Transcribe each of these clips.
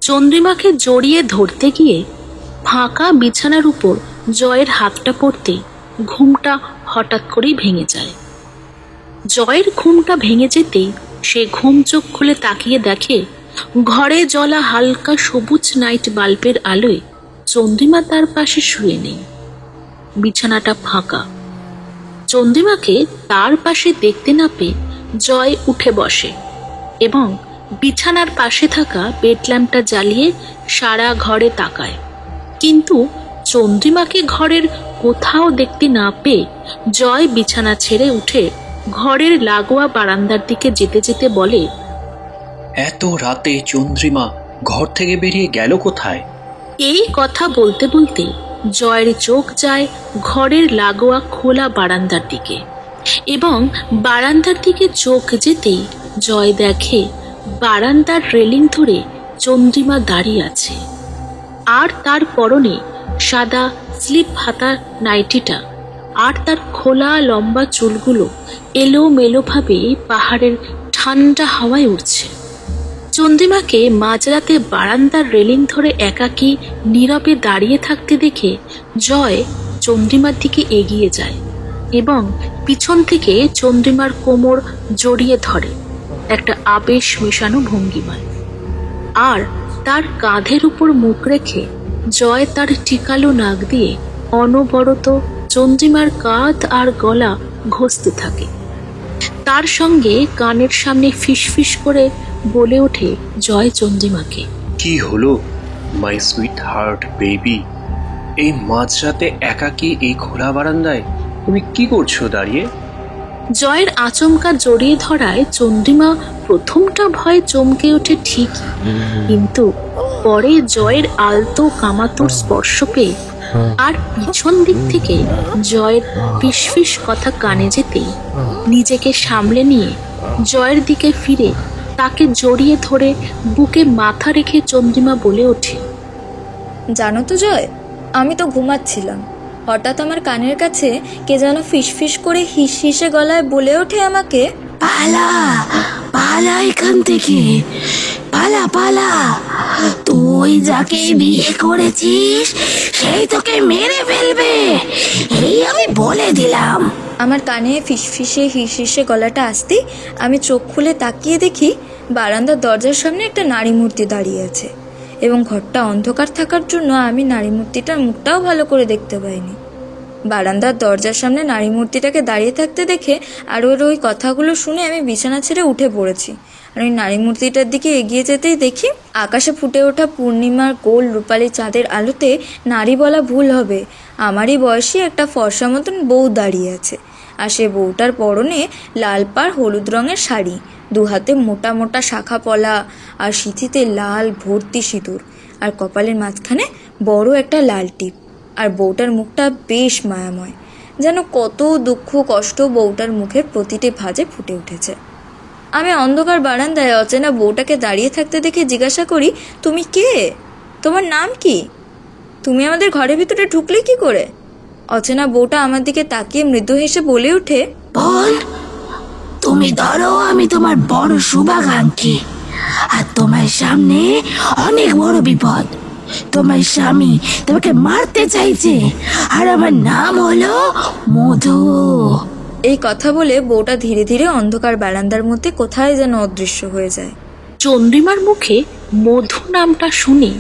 চন্দ্রিমাকে জড়িয়ে ধরতে গিয়ে ফাঁকা বিছানার উপর জয়ের হাতটা পড়তে ঘুমটা হঠাৎ করেই ভেঙে যায়। জয়ের ঘুমটা ভেঙে যেতেই সে ঘুম চোখ খুলে তাকিয়ে দেখে ঘরে জ্বলা হালকা সবুজ নাইট বাল্বের আলোয় চন্দ্রিমা তার পাশে শুয়ে নেই। বিছানাটা ফাঁকা। চন্দ্রিমাকে তার পাশে দেখতে না পেয়ে জয় উঠে বসে এবং বিছানার পাশে থাকা বেড ল্যাম্পটা জ্বালিয়ে সারা ঘরে তাকায়, কিন্তু চন্দ্রিমাকে ঘরের কোথাও দেখতে না পেয়ে জয় বিছানা ছেড়ে উঠে ঘরের লাগোয়া বারান্দার দিকে যেতে যেতে বলে, এত রাতে চন্দ্রিমা ঘর থেকে বেরিয়ে গেল কোথায়? এই কথা বলতে বলতে জয়ের চোখ যায় ঘরের লাগোয়া খোলা বারান্দার দিকে এবং বারান্দার দিকে চোখ যেতেই জয় দেখে বারান্দার রেলিং ধরে চন্দ্রিমা দাঁড়িয়ে আছে, আর তার পরনে সাদা স্লিপ হাতা নাইটিটা, আর তার খোলা লম্বা চুলগুলো এলোমেলোভাবে পাহাড়ের ঠান্ডা হাওয়ায় উঠছে। চন্দ্রিমাকে মাঝরাতে বারান্দার রেলিং ধরে একাকী নীরবে দাঁড়িয়ে থাকতে দেখে জয় চন্দ্রিমার দিকে এগিয়ে যায় এবং পিছন থেকে চন্দ্রিমার কোমর জড়িয়ে ধরে একটা আবেশ মেশানো ভঙ্গিমায়, আর তার কাঁধের উপর মুখ রেখে জয় তার টিকালো নাক দিয়ে অনবরত চন্দ্রিমার কাঁধ আর গলা ঘষতে থাকে। তার সঙ্গে কানের সামনে ফিসফিস করে বলে ওঠে জয় চন্দ্রিমাকে, কি হলো মাই সুইট হার্ট বেবি? এই মাঝরাতে একাকী এই খোলা বারান্দায় তুমি কি করছো দাঁড়িয়ে? জয়ের আচমকা জড়িয়ে ধরায় চন্দ্রিমা প্রথমটা ভয়ে চমকে ওঠে ঠিকই, কিন্তু পরে জয়ের আলতো কামাতুর স্পর্শ পেয়ে আর পিছন দিক থেকে জয়ের ফিসফিস কথা কানে যেতেই নিজেকে সামলে নিয়ে জয়ের দিকে ফিরে তাকে জড়িয়ে ধরে বুকে মাথা রেখে চন্দ্রিমা বলে ওঠে, জানো তো জয়, আমি তো ঘুমাচ্ছিলাম, হঠাৎ আমার কানের কাছে কে যেন ফিসফিস করে হিস হিসে গলায় বলে ওঠে আমাকে, পালা পালা এখান থেকে, পালা পালা, তুই যাকে বিয়ে করেছিস সেই তোকে মেরে ফেলবে, এই আমি বলে দিলাম। আমার কানে ফিসফিসে হিস হিসে গলাটা আসতেই আমি চোখ খুলে তাকিয়ে দেখি বারান্দার দরজার সামনে একটা নারী মূর্তি দাঁড়িয়ে আছে এবং ঘরটা অন্ধকার থাকার জন্য আমি নারী মূর্তিটার মুখটাও ভালো করে দেখতে পাইনি। বারান্দার দরজার সামনে নারী মূর্তিটাকে দাঁড়িয়ে থাকতে দেখে আর ওই কথাগুলো শুনে আমি বিছানা ছেড়ে উঠে পড়েছি, আর ওই নারী মূর্তিটার দিকে এগিয়ে যেতেই দেখি আকাশে ফুটে ওঠা পূর্ণিমার গোল রূপালী চাঁদের আলোতে নারী বলা ভুল হবে, আমারই বয়সী একটা ফর্সা মতন বউ দাঁড়িয়ে আছে, আর সে বউটার পরনে লাল পাড় হলুদ রঙের শাড়ি, দু হাতে মোটা মোটা শাখা পলা, আর সিঁথিতে লাল ভর্তি সিঁদুর, আর কপালের মাঝখানে বড় একটা লাল টিপ, আর বউটার মুখটা বেশ মায়াময়, যেন কত দুঃখ কষ্ট বউটার মুখের প্রতিটি ভাঁজে ফুটে উঠেছে। আমি অন্ধকার বারান্দায় অচেনা বউটাকে দাঁড়িয়ে থাকতে দেখে জিজ্ঞাসা করি, তুমি কে? তোমার নাম কি? তুমি আমাদের ঘরের ভিতরে ঢুকলে কি করে? অচেনা বউটা আমার দিকে তাকিয়ে মৃদু হেসে বলে ওঠে, বোন, তুমি ধরো আমি তোমার বড় শুভাকাঙ্ক্ষী, আর তোমার সামনে অনেক বড় বিপদ। তোমার স্বামী তোমাকে মারতে চাইছে, আর আমার নাম হলো মধু। এই কথা বলে বউটা ধীরে ধীরে অন্ধকার বারান্দার মধ্যে কোথায় যেন অদৃশ্য হয়ে যায়। চন্দ্রিমার মুখে মধু নামটা শুনে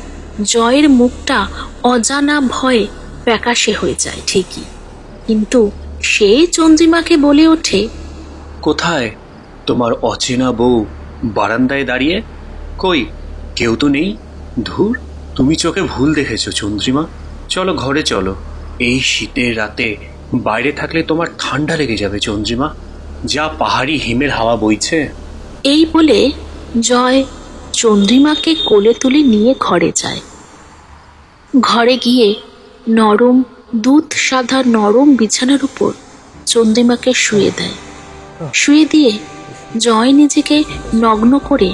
জয়ের মুখটা অজানা ভয়ে প্যাকাশে হয়ে যায় ঠিকই, কিন্তু সে চন্দ্রিমাকে বলে ওঠে, কোথায় তোমার অচেনা বউ বারান্দায় দাঁড়িয়ে? কই, কেউ তো নেই। ধুর, তুমি চোখে ভুল দেখেছো চন্দ্রিমা, চলো ঘরে চলো, এই শীতের রাতে বাইরে থাকলে তোমার ঠান্ডা লেগে যাবে চন্দ্রিমা, যা পাহাড়ি হিমের হাওয়া বইছে। এই বলে জয় চন্দ্রিমাকে কোলে তুলে নিয়ে ঘরে যায়। ঘরে গিয়ে নরম দুধ সাদা নরম বিছানার উপর চন্দ্রিমাকে শুয়ে দেয়। শুয়ে দিয়ে জয় নিজেকে নগ্ন করে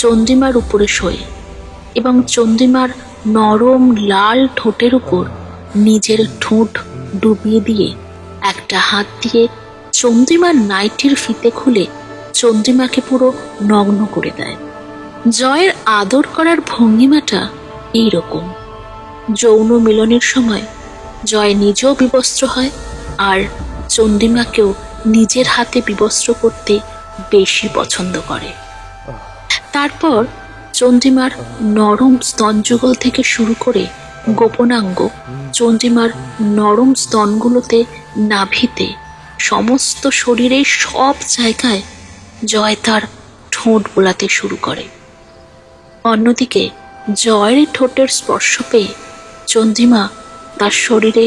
চন্দ্রিমার উপরে শোয় এবং চন্দ্রিমার নরম লাল ঠোঁটের উপর নিজের ঠোঁট ডুবিয়ে দিয়ে একটা হাত দিয়ে চন্দ্রিমার নাইটির ফিতে খুলে চন্দ্রিমাকে পুরো নগ্ন করে দেয়। জয়ের আদর করার ভঙ্গিমাটা এইরকম। যৌন মিলনের সময় জয় নিজেও বিবস্ত্র হয়, আর চন্দ্রিমাকেও নিজের হাতে বিবস্ত্র করতে বেশি পছন্দ করে। তারপর চন্দ্রিমার নরম স্তনযুগল থেকে শুরু করে গোপনাঙ্গ, চন্দ্রিমার নরম স্তনগুলোতে, নাভিতে, সমস্ত শরীরের সব জায়গায় জয় তার ঠোঁট বোলাতে শুরু করে। অন্যদিকে জয়ের ঠোঁটের স্পর্শ পেয়ে চন্দ্রিমা তার শরীরে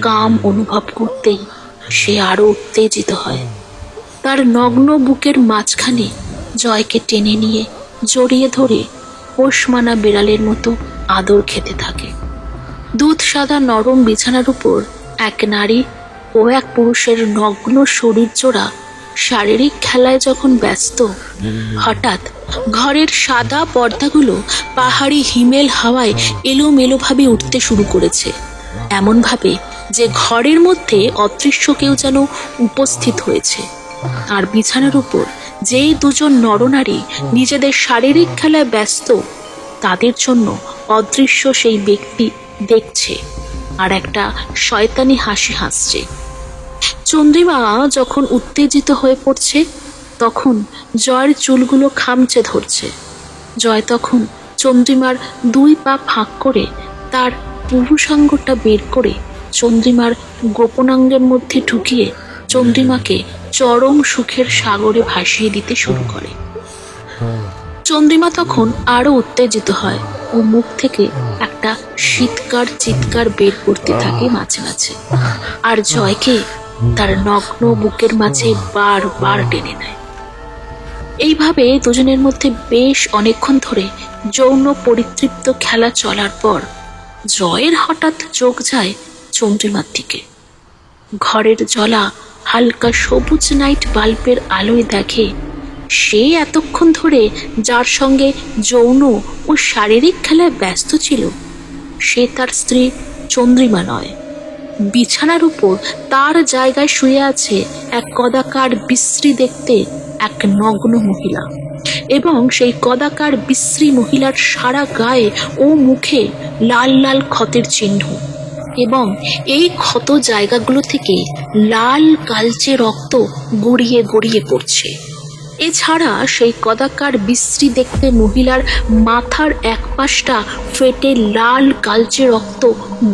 কাম অনুভব করতেই সে আরো উত্তেজিত হয়। তার নগ্ন বুকের মাঝখানে জয়কে টেনে নিয়ে জড়িয়ে ধরে পোষমানা বিড়ালের মতো আদর খেতে থাকে। দুধ সাদা নরম বিছানার উপর এক নারী ও এক পুরুষের নগ্ন শরীর জোড়া শারীরিক খেলায় যখন ব্যস্ত, হঠাৎ ঘরের সাদা পর্দাগুলো পাহাড়ি হিমেল হাওয়ায় এলোমেলোভাবে উঠতে শুরু করেছে, এমনভাবে যে ঘরের মধ্যে অদৃশ্য কেউ যেন উপস্থিত হয়েছে। আর বিছানার উপর যেই দুজন নরনারী নিজেদের শারীরিক খেলায় ব্যস্ত, তাদের জন্য অদৃশ্য সেই ব্যক্তি দেখছে আর একটা শয়তানি হাসি হাসছে। চন্দ্রিমা যখন উত্তেজিত হয়ে পড়ছে, তখন জয়ের চুলগুলো খামচে ধরছে। জয় তখন চন্দ্রিমার দুই পা ফাঁক করে তার পুরুষাঙ্গটা বের করে চন্দ্রিমার গোপনাঙ্গের মধ্যে ঢুকিয়ে চন্দ্রিমাকে চরম সুখের সাগরে ভাসিয়ে দিতে শুরু করে। চন্দ্রিমা তখন আরো উত্তেজিত হয় ও মুখ থেকে একটা শীতকার চিৎকার বের করতে থাকে মাঝে মাঝে, আর জয়কে তার নগ্ন বুকের মাঝে বারবার টেনে নেয়। এইভাবে দুজনের মধ্যে বেশ অনেকক্ষণ ধরে যৌন পরিতৃপ্ত খেলা চলার পর জয়ের হঠাৎ চোখ যায় চন্দ্রিমার দিকে। ঘরের জলা হালকা সবুজ নাইট বাল্বের আলোয় দেখে সে এতক্ষণ ধরে যার সঙ্গে যৌন ও শারীরিক খেলায় ব্যস্ত ছিল, সে তার স্ত্রী চন্দ্রিমা নয়। বিছানার উপর তার জায়গায় শুয়ে আছে এক কদাকার বিশ্রী দেখতে এক নগ্ন মহিলা, এবং সেই কদাকার বিশ্রী মহিলার সারা গায়ে ও মুখে লাল লাল ক্ষতের চিহ্ন, এবং এই ক্ষত জায়গাগুলো থেকে লাল কালচে রক্ত গড়িয়ে গড়িয়ে পড়ছে। এছাড়া সেই কদাকার বিশ্রী দেখতে মহিলার মাথার এক পাশটা ফেটে লাল কালচে রক্ত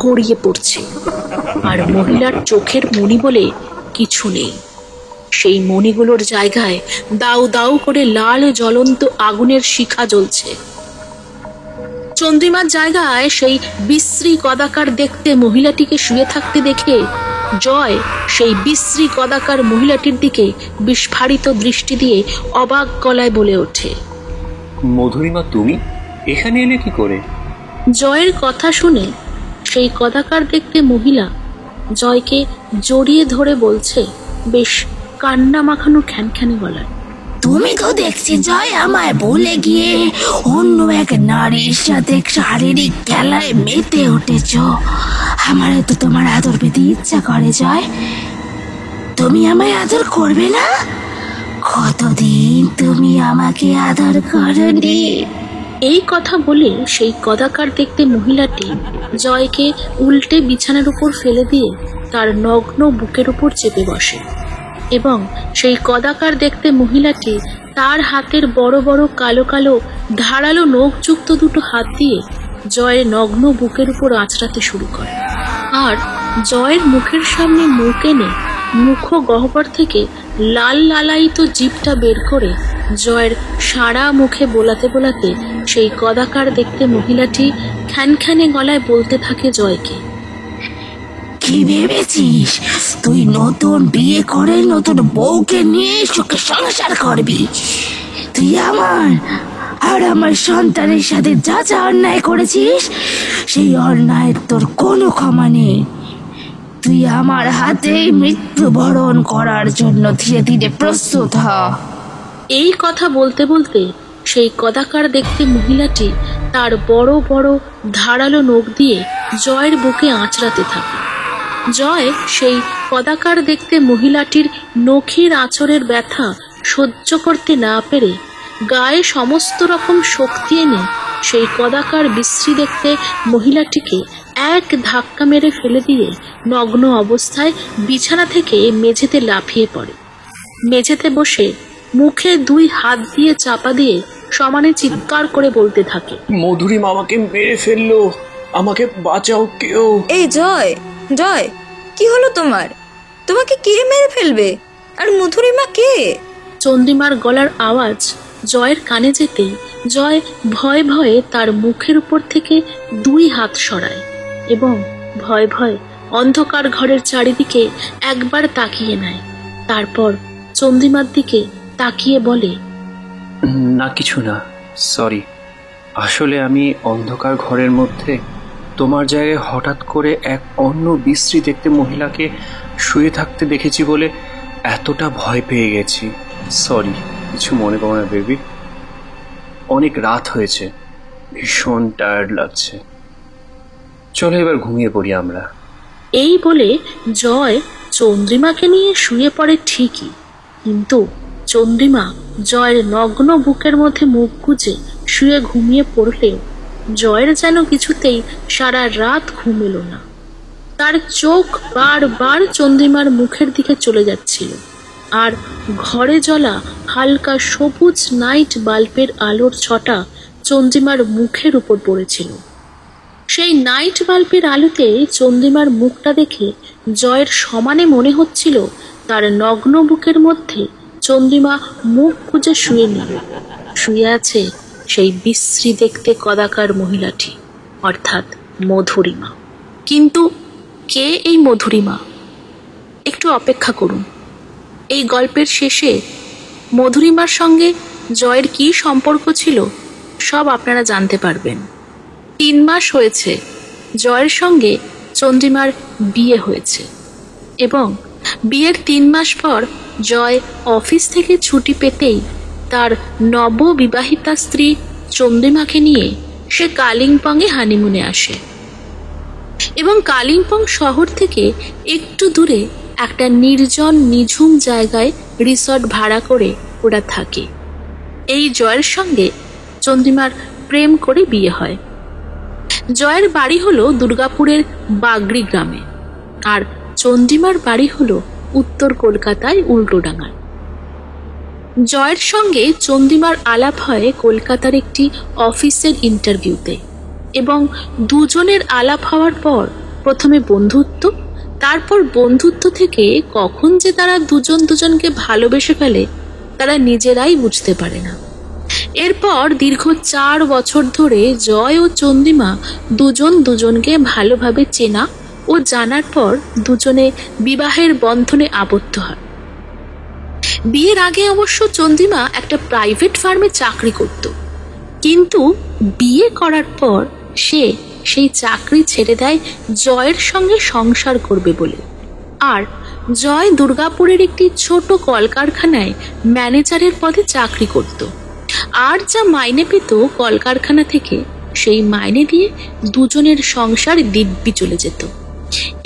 গড়িয়ে পড়ছে, আর মহিলার চোখের মণি বলে কিছু নেই। সেই মণিগুলোর জায়গায় দাউ দাউ করে লাল জ্বলন্ত আগুনের শিখা জ্বলছে। চন্দ্রিমার জায়গায় সেই বিশ্রী কদাকার দেখতে মহিলাটিকে শুয়ে থাকতে দেখে জয় সেই বিশ্রী কদাকার মহিলাটির দিকে বিস্ফারিত দৃষ্টি দিয়ে অবাক গলায় বলে ওঠে, মধুরিমা, তুমি এখানে এলে কি করে? জয়ের কথা শুনে সেই কদাকার দেখতে মহিলা জয়কে জড়িয়ে ধরে বলছে বেশ কান্না মাখানো খ্যানখ্যানে গলায়, তুমি তো দেখছি জয় আমায় বলে গিয়ে অন্য এক নারীর সাথে শারীরিক খেলায় মেতে উঠেছ। আমার তো তোমার আদর পেতে ইচ্ছা করে জয়। তুমি আমায় আদর করবে না? কতদিন তুমি আমাকে আদর করনি? এই কথা বলে সেই কদাকার দেখতে মহিলাটি জয়কে উল্টে বিছানার উপর ফেলে দিয়ে তার নগ্ন বুকের উপর চেপে বসে, এবং সেই কদাকার দেখতে মহিলাটি তার হাতের বড় বড় কালো কালো ধারালো নখযুক্ত দুটো হাত দিয়ে জয়ের নগ্ন বুকের উপর আঁচড়াতে শুরু করে। আর জয়ের মুখের সামনে মুখ এনে মুখ গহ্বর থেকে লাল লালায়িত জিভটা বের করে জয়ের সারা মুখে বোলাতে বোলাতে সেই কদাকার দেখতে মহিলাটি খ্যানখ্যানে গলায় বলতে থাকে জয়কে, কি ভেবেছিস তুই নতুন বিয়ে করে নতুন বউকে নিয়ে সুখে সংসার করবি? তুই আমার আর আমার সন্তানের সাথে যা যা অন্যায় করেছিস, সেই অন্যায়ের তোর কোনো ক্ষমা নেই। তুই আমার হাতে মৃত্যুবরণ করার জন্য ধীরে ধীরে প্রস্তুত হ। এই কথা বলতে বলতে সেই কদাকার দেখতে মহিলাটি তার বড় বড় ধারালো নখ দিয়ে জয়ের বুকে আঁচড়াতে থাকে। জয় সেই কদাকার দেখতে মহিলাটির নখের আঁচড়ের ব্যথা সহ্য করতে না পেরে গায়ে সমস্ত রকম শক্তি এনে সেই কদাকার বিশ্রী দেখতে মহিলাটিকে এক ধাক্কা মেরে ফেলে দিয়ে নগ্ন অবস্থায় বিছানা থেকে মেঝেতে লাফিয়ে পড়ে। মেঝেতে বসে মুখে 2 হাত দিয়ে চাপা দিয়ে সমানে চিৎকার করে বলতে থাকে, মধুরিমা আমাকে মেরে ফেললো, আমাকে বাঁচাও কেউ। এই জয়, জয়, কি হলো তোমার? তোমাকে কে মেরে ফেলবে? আর মধুরিমা কে? চন্দ্রিমার গলার আওয়াজ জয়ের কানে যেতেই জয় ভয়ে ভয়ে তার মুখের উপর থেকে 2 হাত সরায় এবং ভয়ে ভয়ে অন্ধকার ঘরের চারিদিকে একবার তাকিয়ে নেয়। তারপর চন্দ্রিমার দিকে তাকিয়ে বলে, না কিছু না, সরি। আসলে আমি অন্ধকার ঘরের মধ্যে তোমার জায়গায় হঠাৎ করে এক অন্য বিশ্রী দেখতে মহিলাকে শুয়ে থাকতে দেখেছি বলে এতটা ভয় পেয়ে গেছি। সরি, কিছু মনে করো না বেবি। অনেক রাত হয়েছে, ভীষণ টায়ার্ড লাগছে। চলো এবার ঘুমিয়ে পড়ি আমরা। এই বলে জয় চন্দ্রিমাকে নিয়ে শুয়ে পড়ে ঠিকই, কিন্তু চন্দ্রিমা জয়ের নগ্ন বুকের মধ্যে মুখ গুজে শুয়ে ঘুমিয়ে পড়লেও জয়ের যেন কিছুতেই সারা রাত ঘুম এলো না। তার চোখ বারবার চন্দ্রিমার মুখের দিকে চলে যাচ্ছিল, আর ঘরে জ্বলা হালকা সবুজ নাইট বাল্বের আলোর ছটা চন্দ্রিমার মুখের উপর পড়েছিল। সেই নাইট বাল্বের আলোতে চন্দ্রিমার মুখটা দেখে জয়ের সমানে মনে হচ্ছিল তার নগ্ন বুকের মধ্যে চন্দ্রিমা মুখ খুঁজে শুয়ে আছে সেই বিশ্রী দেখতে কদাকার মহিলাটি, অর্থাৎ মধুরিমা। কিন্তু কে এই মধুরিমা? একটু অপেক্ষা করুন। এই গল্পের শেষে মধুরিমার সঙ্গে জয়ের কী সম্পর্ক ছিল সব আপনারা জানতে পারবেন। 3 মাস হয়েছে জয়ের সঙ্গে চন্দ্রিমার বিয়ে হয়েছে এবং বিয়ের 3 মাস পর জয় অফিস থেকে ছুটি পেতেই তার নববিবাহিতা স্ত্রী চন্দ্রিমাকে নিয়ে সে কালিম্পংয়ে হানিমুনে আসে এবং কালিম্পং শহর থেকে একটু দূরে একটা নির্জন নিঝুম জায়গায় রিসর্ট ভাড়া করে ওরা থাকে। এই জয়ের সঙ্গে চন্দ্রিমার প্রেম করে বিয়ে হয়। জয়ের বাড়ি হলো দুর্গাপুরের বাগড়ি গ্রামে, আর চন্দ্রিমার বাড়ি হলো উত্তর কলকাতায় উল্টোডাঙায়। জয়ের সঙ্গে চন্দ্রিমার আলাপ হয় কলকাতার একটি অফিসের ইন্টারভিউতে এবং দুজনের আলাপ হওয়ার পর প্রথমে বন্ধুত্ব, তারপর বন্ধুত্ব থেকে কখন যে তারা দুজনকে ভালোবেসে ফেলে তারা নিজেরাই বুঝতে পারে না। এরপর দীর্ঘ 4 বছর ধরে জয় ও চন্দ্রিমা দুজনকে ভালোভাবে চেনা ও জানার পর দুজনে বিবাহের বন্ধনে আবদ্ধ হয়। বিয়ের আগে অবশ্য চন্দ্রিমা একটা প্রাইভেট ফার্মে চাকরি করত, কিন্তু বিয়ে করার পর সে সেই চাকরি ছেড়ে দেয় জয়ের সঙ্গে সংসার করবে বলে। আর জয় দুর্গাপুরের একটি ছোট কলকারখানায় ম্যানেজারের পদে চাকরি করত, আর যা মাইনে পেত কলকারখানা থেকে সেই মাইনে দিয়ে দুজনের সংসার দিব্যি চলে যেত।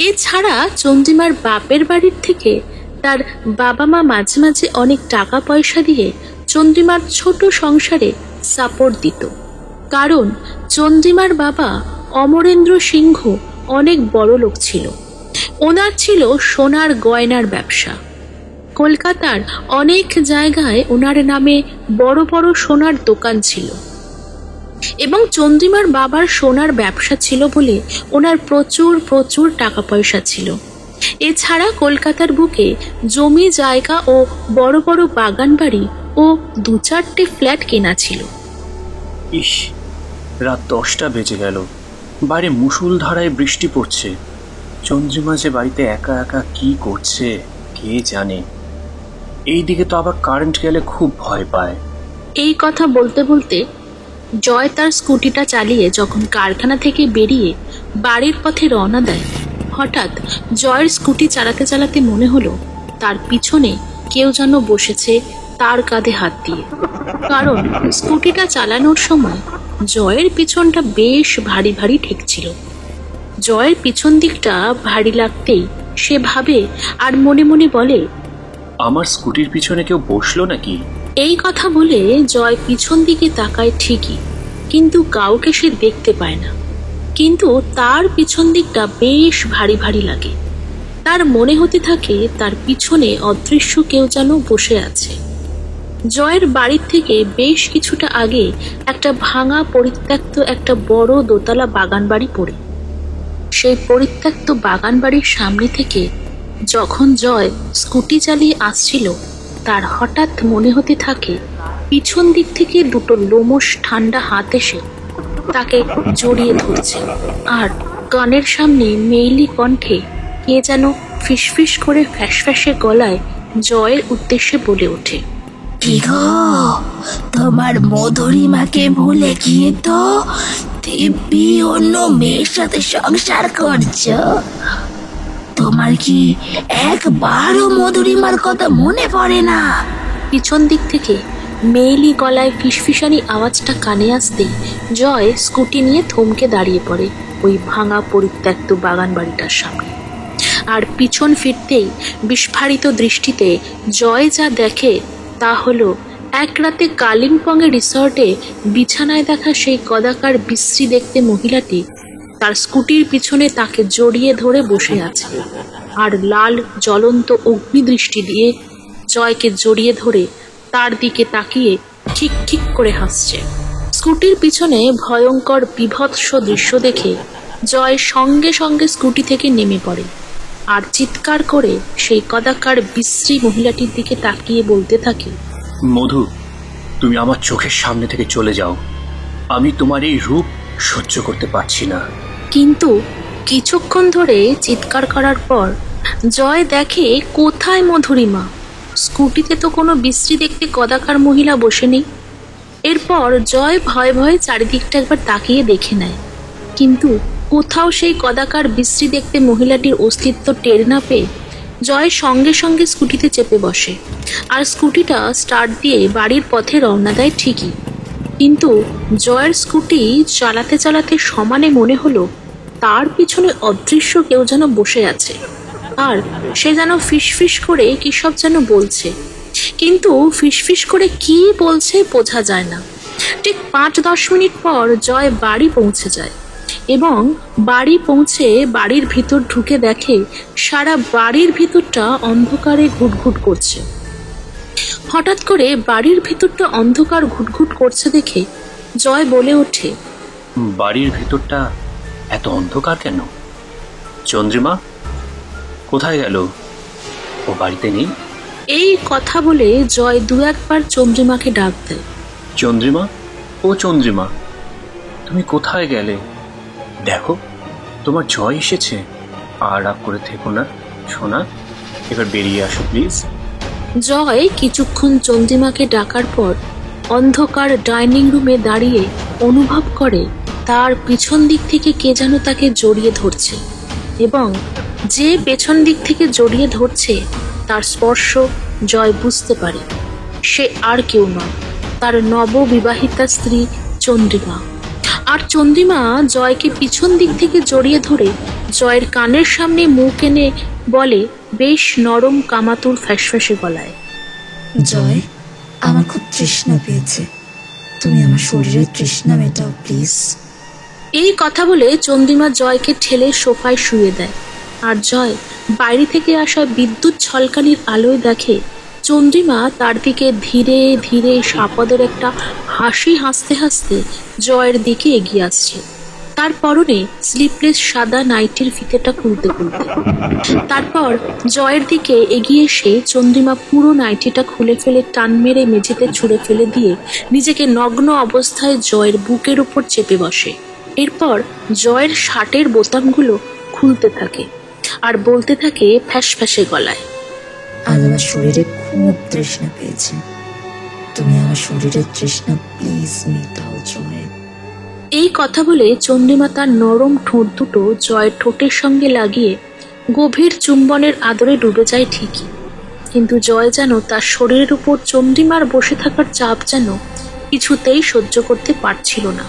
এছাড়া চন্দ্রিমার বাপের বাড়ির থেকে তার বাবা মা মাঝে মাঝে অনেক টাকা পয়সা দিয়ে চন্দ্রিমার ছোট সংসারে সাপোর্ট দিত, কারণ চন্দ্রিমার বাবা অমরেন্দ্র সিংহ অনেক বড় লোক ছিল। ওনার ছিল সোনার গয়নার ব্যবসা। কলকাতার অনেক জায়গায় ওনার নামে বড় বড় সোনার দোকান ছিল এবং চন্দ্রিমার বাবার সোনার ব্যবসা ছিল বলে ওনার প্রচুর টাকা পয়সা ছিল। এছাড়া কলকাতার বুকে জমি জায়গা ও বড় বড় বাগান বাড়ি ও 2-4টে ফ্ল্যাট কেনা ছিল। ইস, রাত 10টা বেজে গেল, বাইরে মুষলধারায় বৃষ্টি পড়ছে। চন্দ্রিমা যে বাড়িতে একা একা কি করছে কে জানে। এইদিকে তো আবার কারেন্ট গেলে খুব ভয় পায়। এই কথা বলতে বলতে জয় তার স্কুটিটা চালিয়ে যখন কারখানা থেকে বেরিয়ে বাড়ির পথে রওনা দেয়, হঠাৎ জয়ের স্কুটি চালাতে চালাতে মনে হলো তার পিছনে কেউ যেন বসেছে তার কাঁধে হাত দিয়ে। কারণ স্কুটিটা চালানোর সময় জয়ের পিছনটা বেশ ভারী ভারী ঠেকছিল। জয়ের পিছন দিকটা ভারী লাগতেই সে ভাবে আর মনে মনে বলে, আমার স্কুটির পিছনে কেউ বসলো নাকি? এই কথা বলে জয় পিছন দিকে তাকায় ঠিকই, কিন্তু কাউকে সে দেখতে পায় না। কিন্তু তার পিছন দিকটা বেশ ভারী ভারী লাগে। তার মনে হতে থাকে তার পিছনে অদৃশ্য কেউ যেন বসে আছে। জয়ের বাড়ির থেকে বেশ কিছুটা আগে একটা ভাঙা পরিত্যক্ত একটা বড় দোতলা বাগান বাড়ি পড়ে। সেই পরিত্যক্ত বাগান বাড়ির সামনে থেকে যখন জয় স্কুটি চালিয়ে আসছিল, তার হঠাৎ মনে হতে থাকে পিছন দিক থেকে দুটো লোমশ ঠান্ডা হাত এসে তাকে জড়িয়ে ধরছে, আর কানের সামনে মেইলি কণ্ঠে কে যেন ফিসফিস করে ফ্যাসফ্যাসে গলায় জয়ের উদ্দেশ্যে বলে ওঠে, কি গো, তোমার মধুরিমাকে ভুলে গিয়ে তো দিব্যি অন্য মেয়ের সাথে সংসার করছো। তোমার কি একবারও মধুরিমার কথা মনে পড়ে না? পিছন দিক থেকে মেইলি গলায় ফিসফিসানি আওয়াজটা কানে আসতে জয় স্কুটি নিয়ে থমকে দাঁড়িয়ে পড়ে ওই ভাঙা পরিত্যক্ত বাগান বাড়িটার সামনে। আর পিছন ফিরতেই বিস্ফারিত দৃষ্টিতে জয় যা দেখে তা হলো এক রাতে কালিম্পংয়ের রিসর্টে বিছানায় দেখা সেই কদাকার বিশ্রী দেখতে মহিলাটি তার স্কুটির পিছনে তাকে জড়িয়ে ধরে বসে আছে, আর লাল জ্বলন্ত অগ্নিদৃষ্টি দিয়ে জয়কে জড়িয়ে ধরে তার দিকে তাকিয়ে ঠিক ঠিক করে হাসছে। স্কুটির পিছনে ভয়ঙ্কর বিভৎস দৃশ্য দেখে জয় সঙ্গে সঙ্গে স্কুটি থেকে নেমে পড়ে, আর চিৎকার করে সেই কদাকার বিশ্রী মহিলাটির দিকে তাকিয়ে বলতে থাকে, মধু, তুমি আমার চোখের সামনে থেকে চলে যাও, আমি তোমার এই রূপ সহ্য করতে পারছি না। কিন্তু কিছুক্ষণ ধরে চিৎকার করার পর জয় দেখে কোথায় মধুরিমা, স্কুটিতে তো কোনো বিশ্রী দেখতে কদাকার মহিলা বসে নেই। এরপর জয় ভয়ে ভয়ে চারিদিকটা একবার তাকিয়ে দেখে নেয়, কিন্তু কোথাও সেই কদাকার বিশ্রী দেখতে মহিলাটির অস্তিত্ব টের না পেয়ে জয় সঙ্গে সঙ্গে স্কুটিতে চেপে বসে, আর স্কুটিটা স্টার্ট দিয়ে বাড়ির পথে রওনা দেয় ঠিকই। কিন্তু জয়ের স্কুটি চালাতে চালাতে সমানে মনে হলো তার পিছনে অদৃশ্য কেউ যেন বসে আছে, আর সে যেন ফিসফিস করে কি সব যেন বলছে, কিন্তু ফিসফিস করে কি বলছে বোঝা যায় না। ঠিক 5-10 মিনিট পর জয় বাড়ি পৌঁছে যায়, এবং বাড়ি পৌঁছে বাড়ির ভিতর ঢুকে দেখে সারা বাড়ির ভিতরটা অন্ধকারে ঘুটঘুট করছে। হঠাৎ করে বাড়ির ভিতরটা অন্ধকার ঘুটঘুট করছে দেখে জয় বলে ওঠে, বাড়ির ভিতরটা এত অন্ধকার কেন? চন্দ্রিমা কোথায় গেল? ও বাড়িতে নেই? এই কথা বলে জয় 2-1 বার চন্দ্রিমাকে ডাক দেয়। চন্দ্রিমা, ও চন্দ্রিমা, তুমি কোথায় গেলে? দেখো, তোমার জয় এসেছে। আর রাগ করে থেকো না সোনা, এবার বেরিয়ে আসো প্লিজ। জয় কিছুক্ষণ চন্দ্রিমাকে ডাকার পর অন্ধকার ডাইনিং রুমে দাঁড়িয়ে অনুভব করে তার পিছন দিক থেকে কে যেন তাকে জড়িয়ে ধরছে, এবং যে পেছন দিক থেকে জড়িয়ে ধরছে তার স্পর্শ জয় বুঝতে পারে সে আর কেউ নয়, তার নববিবাহিতা স্ত্রী চন্দ্রিমা। আর চন্দ্রিমা জয়কে পিছন দিক থেকে জড়িয়ে ধরে জয়ের কানের সামনে মুখ এনে বলে বেশ নরম কামাতুর ফ্যাসফ্যাসে গলায়, জয়, আমার খুব তৃষ্ণা পেয়েছে, তুমি আমার শরীরের তৃষ্ণা মেটাও প্লিজ। এই কথা বলে চন্দ্রিমা জয়কে ঠেলে সোফায় শুয়ে দেয়, আর জয় বাইরে থেকে আসা বিদ্যুৎ ঝলকানির আলোয় দেখে চন্দ্রিমা তার দিকে ধীরে ধীরে সাপদের একটা হাসি হাসতে হাসতে জয়ের দিকে এগিয়ে আসছে। তার পরনে স্লিপলেস সাদা নাইটির ফিতেটা খুলতে খুলতে। তারপর জয়ের দিকে এগিয়ে এসে চন্দ্রিমা পুরো নাইটিটা খুলে ফেলে টান মেরে মেঝেতে ছুঁড়ে ফেলে দিয়ে নিজেকে নগ্ন অবস্থায় জয়ের বুকের উপর চেপে বসে। এরপর জয়ের শার্টের বোতামগুলো খুলতে থাকে আর বলতে থাকে ফ্যাসফ্যাসে গলায়, আজ আমার শরীরে খুব তৃষ্ণা পেয়েছে, তুমি আমার শরীরের তৃষ্ণা প্লিজ মেটাও জয়। এই কথা বলে চন্দ্রিমা তার নরম ঠোঁট দুটো জয়ের ঠোঁটের সঙ্গে লাগিয়ে গভীর চুম্বনের আদরে ডুবে যায় ঠিকই, কিন্তু জয় যেন তার শরীরের উপর চন্দ্রিমার বসে থাকার চাপ যেন কিছুতেই সহ্য করতে পারছিল না।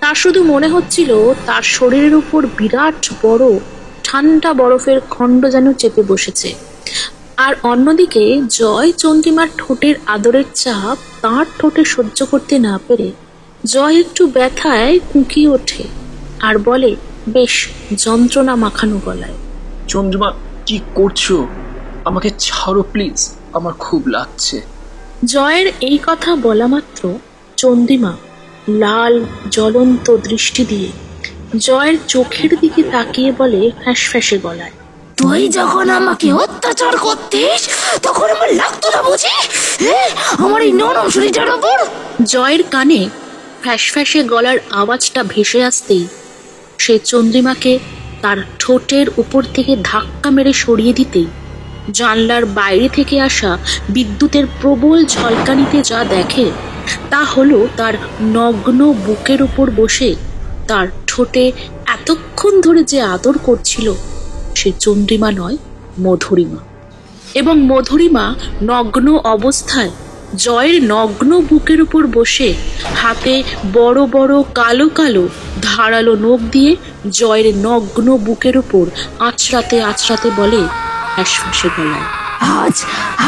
তার শুধু মনে হচ্ছিল তার শরীরের উপর বিরাট বড় ঠান্ডা বরফের খণ্ড যেন চেপে বসেছে, আর অন্যদিকে জয় চন্দ্রিমার ঠোঁটের আদরের চাপ তাঁর ঠোঁটে সহ্য করতে না পেরে জয় একটু ব্যথায় কুঁকিয়ে ওঠে আর বলে বেশ যন্ত্রণা মাখানো গলায়, চন্দ্রিমা কি করছো? আমাকে ছাড়ো প্লিজ, আমার খুব লাগছে। জয়ের এই কথা বলা মাত্র চন্দ্রিমা লাল জ্বলন্ত দৃষ্টি দিয়ে জয়ের চোখের দিকে তাকিয়ে বলে ফ্যাঁসফ্যাঁসে গলায়, তুই যখন আমাকে অত্যাচার করতিস তখন আমার লাগতো না বুঝি? আমার এই নরম শরীরটার ওপর। জয়ের কানে ফ্যাঁসফ্যাঁসে গলার আওয়াজটা ভেসে আসতেই সে চন্দ্রিমাকে তার ঠোঁটের উপর থেকে ধাক্কা মেরে সরিয়ে দিতেই জানলার বাইরে থেকে আসা বিদ্যুতের প্রবল ঝলকানিতে যা দেখে তা হলো তার নগ্ন বুকের উপর বসে তার ঠোঁটে এতক্ষণ ধরে যে আদর করছিল সে চন্দ্রিমা নয়, মধুরিমা। এবং মধুরিমা নগ্ন অবস্থায় জয়ের নগ্ন বুকের উপর বসে হাতে বড় বড় কালো কালো ধারালো নখ দিয়ে জয়ের নগ্ন বুকের উপর আঁচড়াতে আঁচড়াতে বলে ফ্যাঁসফ্যাঁসে গলায়, আজ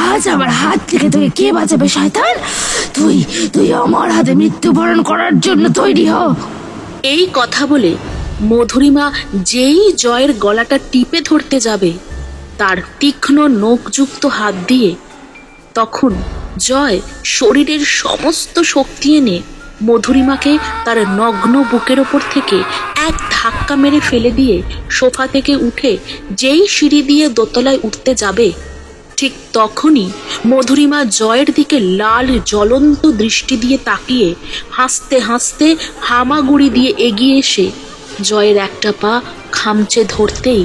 আজ আমার হাত থেকে তোকে কে বাঁচাবে শয়তান? তুই তুই আমার হাতে মৃত্যুবরণ করার জন্য তৈরি হ। এই কথা বলে মধুরিমা যেই জয়ের গলাটা টিপে ধরতে যাবে তার তীক্ষ্ণ নখযুক্ত হাত দিয়ে, তখন জয় শরীরের সমস্ত শক্তি এনে মধুরিমাকে তার নগ্ন বুকের ওপর থেকে এক ধাক্কা মেরে ফেলে দিয়ে সোফা থেকে উঠে যেই সিঁড়ি দিয়ে দোতলায় উঠতে যাবে ঠিক তখনই মধুরিমা জয়ের দিকে লাল জ্বলন্ত দৃষ্টি দিয়ে তাকিয়ে হাসতে হাসতে হামাগুড়ি দিয়ে এগিয়ে এসে জয়ের একটা পা খামচে ধরতেই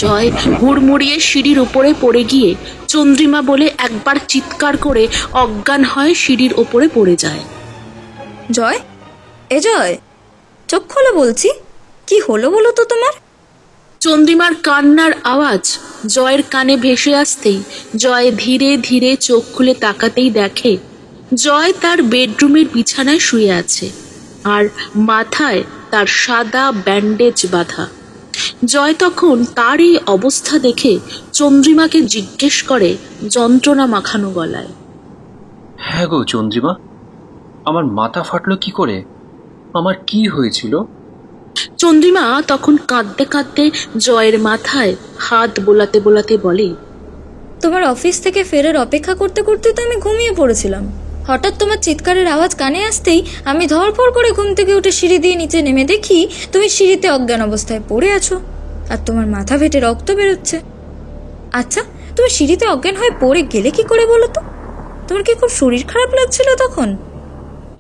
জয় হুড়মুড়িয়ে সিঁড়ির উপরে পড়ে গিয়ে চন্দ্রিমা বলে একবার চিৎকার করে অজ্ঞান হয় সিঁড়ির ওপরে পড়ে যায়। জয়, এ জয়, চোখ খোলো বলছি, কি হলো বলো তো তোমার? চন্দ্রিমার কান্নার আওয়াজ জয়ের কানে ভেসে আসতেই জয় ধীরে ধীরে চোখ খুলে তাকাতেই দেখে জয় তার বেডরুমের বিছানায় শুয়ে আছে আর মাথায় তার সাদা ব্যান্ডেজ বাঁধা। জয় তখন তার এই অবস্থা দেখে চন্দ্রিমাকে জিজ্ঞেস করে যন্ত্রণা মাখানো গলায়, হ্যাঁ গো চন্দ্রিমা, আমার মাথা ফাটলো কি করে? আমার কি হয়েছিল? চন্দ্রিমা তখন কাঁদতে কাঁদতে জয়ের মাথায় হাত বোলাতে বোলাতে বলে, তোমার অফিস থেকে ফেরার অপেক্ষা করতে করতে তো আমি ঘুমিয়ে পড়েছিলাম। হঠাৎ তোমার চিৎকারের আওয়াজ কানে আসতেই আমি ধরপড় করে ঘুম থেকে উঠে সিঁড়ি দিয়ে নিচে নেমে দেখি তুমি সিঁড়িতে অজ্ঞান অবস্থায় পড়ে আছো আর তোমার মাথা ফেটে রক্ত বেরোচ্ছে। আচ্ছা, তুমি সিঁড়িতে অজ্ঞান হয়ে পড়ে গেলে কি করে বলো তো? তোমার কি খুব শরীর খারাপ লাগছিল তখন?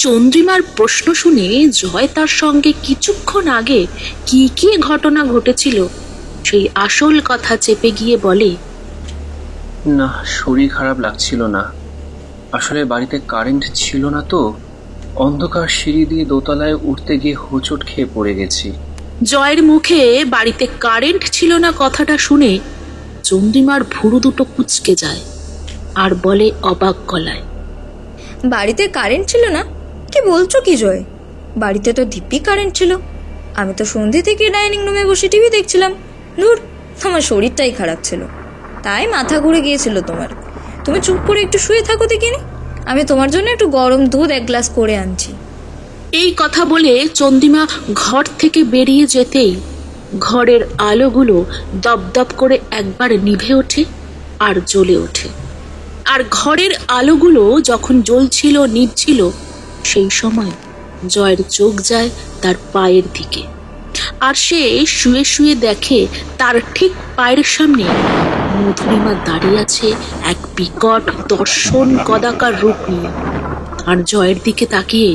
চন্দ্রিমার প্রশ্ন শুনে জয় তার সঙ্গে কিছুক্ষণ আগে কি কি ঘটনা ঘটেছিল সেই আসল কথা চেপে গিয়ে বলে, না, শরীর খারাপ লাগছিল না। আসলে বাড়িতে কারেন্ট ছিল না তো, অন্ধকার সিঁড়ি দিয়ে দোতলায় উঠতে গিয়ে হোঁচট খেয়ে পড়ে গেছি। জয়ের মুখে বাড়িতে কারেন্ট ছিল না কথাটা শুনে চন্দ্রিমার ভুরু দুটো কুঁচকে যায় আর বলে অবাক গলায়, বাড়িতে কারেন্ট ছিল না? কি বলছো কি জয়? বাড়িতে তো দিব্যি কারেন্ট ছিল। আমি তো সন্ধে থেকে ডাইনিং রুমে বসে টিভি দেখছিলাম। ধুর, তোমার শরীরটাই খারাপ ছিল, তাই মাথা ঘুরে গিয়েছিল তোমার। তুমি চুপ করে একটু শুয়ে থাকো দেখিনি, আমি তোমার জন্য একটু গরম দুধ এক গ্লাস করে আনছি। এই কথা বলে চন্দ্রিমা ঘর থেকে বেরিয়ে যেতেই ঘরের আলোগুলো দপদপ করে একবার নিভে ওঠে আর জ্বলে ওঠে। আর ঘরের আলোগুলো যখন জ্বলছিল নিভছিল সেই সময় জয়ের চোখ যায় তার পায়ের দিকে, আর সে শুয়ে শুয়ে দেখে তার ঠিক পায়ের সামনে মধুরিমা দাঁড়িয়ে আছে এক বিকট দর্শন কদাকার রূপ নিয়ে, আর জয়ের দিকে তাকিয়ে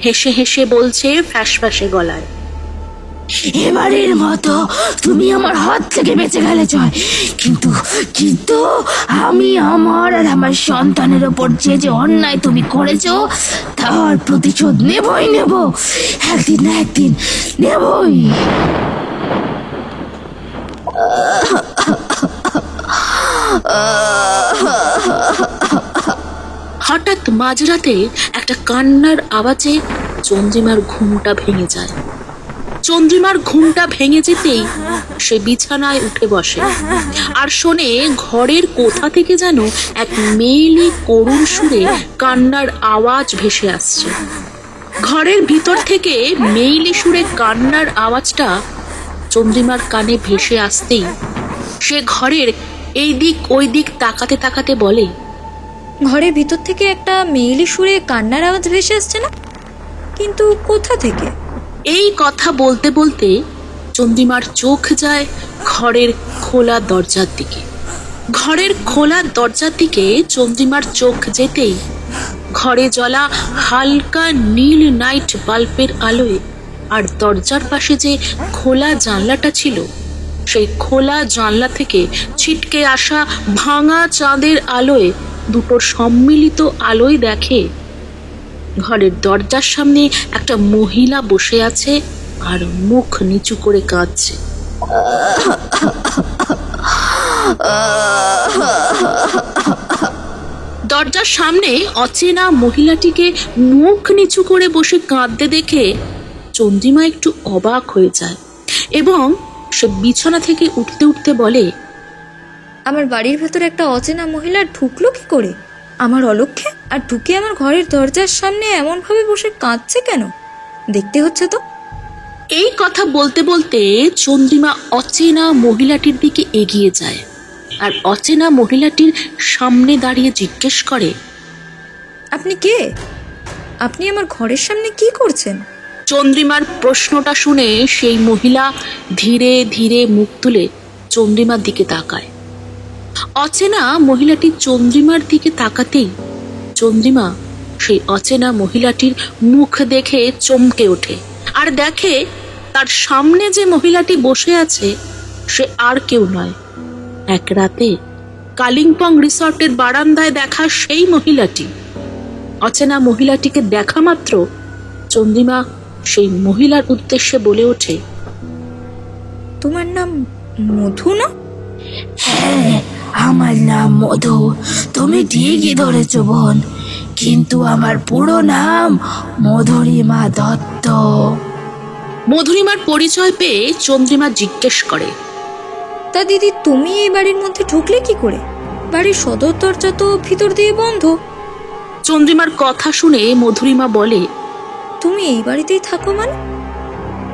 হেসে হেসে বলছে ফ্যাঁসফ্যাঁসে গলায়, এবারের মতো তুমি আমার হাত থেকে বেঁচে গেলে জয়, কিন্তু কিন্তু আমি আমার আর আমার সন্তানের ওপর যে যে অন্যায় তুমি করেছো তার প্রতিশোধ নেবই নেব, একদিন না একদিন নেবই। হঠাৎ মাঝরাতে একটা কান্নার আওয়াজে চন্দ্রিমার ঘুমটা ভেঙে যায়। চন্দ্রিমার ঘুমটা ভেঙে যেতেই সে বিছানায় উঠে বসে আর শোনে ঘরের কোথা থেকে যেন এক মেয়েলি করুণ সুরে কান্নার আওয়াজ ভেসে আসছে। ঘরের ভিতর থেকে মেইলি সুরে কান্নার আওয়াজটা চন্দ্রিমার কানে ভেসে আসতেই সে ঘরের এই দিক ওই দিক তাকাতে তাকাতে বলে, ঘরের ভিতর থেকে একটা মেয়েলি সুরে কান্নার আওয়াজ ভেসে আসছে না, কিন্তু কোথা থেকে? এই কথা বলতে বলতে চন্দ্রিমার চোখ যায় ঘরের খোলা দরজার দিকে। ঘরের খোলা দরজার দিকে চন্দ্রিমার চোখ যেতেই ঘরে জ্বলা হালকা নীল নাইট বাল্বের আলোয় আর দরজার পাশে যে খোলা জানলাটা ছিল সেই খোলা জানলা থেকে ছিটকে আসা ভাঙা চাঁদের আলোয় দুটোর সম্মিলিত আলোয় দেখে ঘরের দরজার সামনে একটা মহিলা বসে আছে আর মুখ নিচু করে কাঁদছে। দরজার সামনে অচেনা মহিলাটিকে মুখ নিচু করে বসে কাঁদতে দেখে চন্দ্রিমা একটু অবাক হয়ে যায় এবং সে বিছানা থেকে উঠতে উঠতে বলে, আমার বাড়ির ভেতরে একটা অচেনা মহিলা ঢুকলো কি করে আমার অলক্ষ্যে? আর ঢুকে আমার ঘরের দরজার সামনে এমনভাবে বসে কাঁদছে কেন? দেখতে হচ্ছে তো। এই কথা বলতে বলতে চন্দ্রিমা অচেনা মহিলাটির দিকে এগিয়ে যায় আর অচেনা মহিলাটির সামনে দাঁড়িয়ে জিজ্ঞেস করে, আপনি কে? আপনি আমার ঘরের সামনে কি করছেন? চন্দ্রিমার প্রশ্নটা শুনে সেই মহিলা ধীরে ধীরে মুখ তুলে চন্দ্রিমার দিকে তাকায়। অচেনা মহিলাটি চন্দ্রিমার দিকে তাকাতেই চন্দ্রিমা সেই অচেনা মহিলাটির মুখ দেখে চমকে ওঠে আর দেখে তার সামনে যে মহিলাটি বসে আছে সে আর কেউ নয়, এক রাতে কালিম্পং রিসর্টের বারান্দায় দেখা সেই মহিলাটি। অচেনা মহিলাটিকে দেখা মাত্র চন্দ্রিমা সেই মহিলার উদ্দেশ্যে বলে ওঠে, তোমার নাম মধু না? হ্যাঁ, আমার নাম মধু। তুমি ঠিকই ধরেছ বোন, কিন্তু আমার পুরো নাম মধুরিমা দত্ত। মধুরিমার পরিচয় পেয়ে চন্দ্রিমা জিজ্ঞেস করে, তা দিদি, তুমি এই বাড়ির মধ্যে ঢুকলে কি করে? বাড়ির সদর দরজা তো ভিতর দিয়ে বন্ধ। চন্দ্রিমার কথা শুনে মধুরিমা বলে, তুমি এই বাড়িতেই থাকো মানে?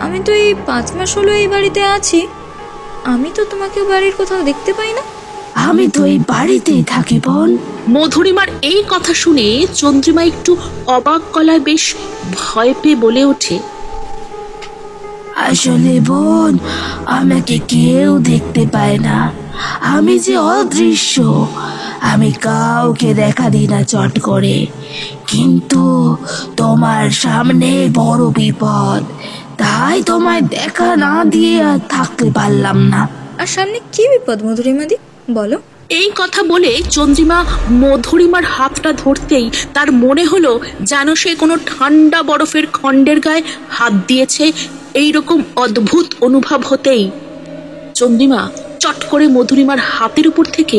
আমি তো এই 5 মাস হলো এই বাড়িতে আছি, আমি তো তোমাকে বাড়ির কোথাও দেখতে পাই না। আমি তো এই বাড়িতেই থাকি বোন। মধুরিমার এই কথা শুনে চন্দ্রিমা একটু অবাক গলায় বেশ ভয় পেয়ে বলে ওঠে, আসলে বোন, আমাকে কেউ দেখতে পায় না, আমি যে অদৃশ্য, আমি কাউকে দেখা দিই না চট করে। কিন্তু তোমার সামনে বড় বিপদ, তাই তোমায় দেখা না দিয়ে আর থাকতে পারলাম না। আর সামনে কি বিপদ মধুরিমাদি, বলো। এই কথা বলে চন্দ্রিমা মধুরিমার হাতটা ধরতেই তার মনে হলো যেন সে কোনো ঠান্ডা বরফের খণ্ডের গায়ে হাত দিয়েছে। এইরকম অদ্ভুত অনুভব হতেই চন্দ্রিমা চট করে মধুরিমার হাতের উপর থেকে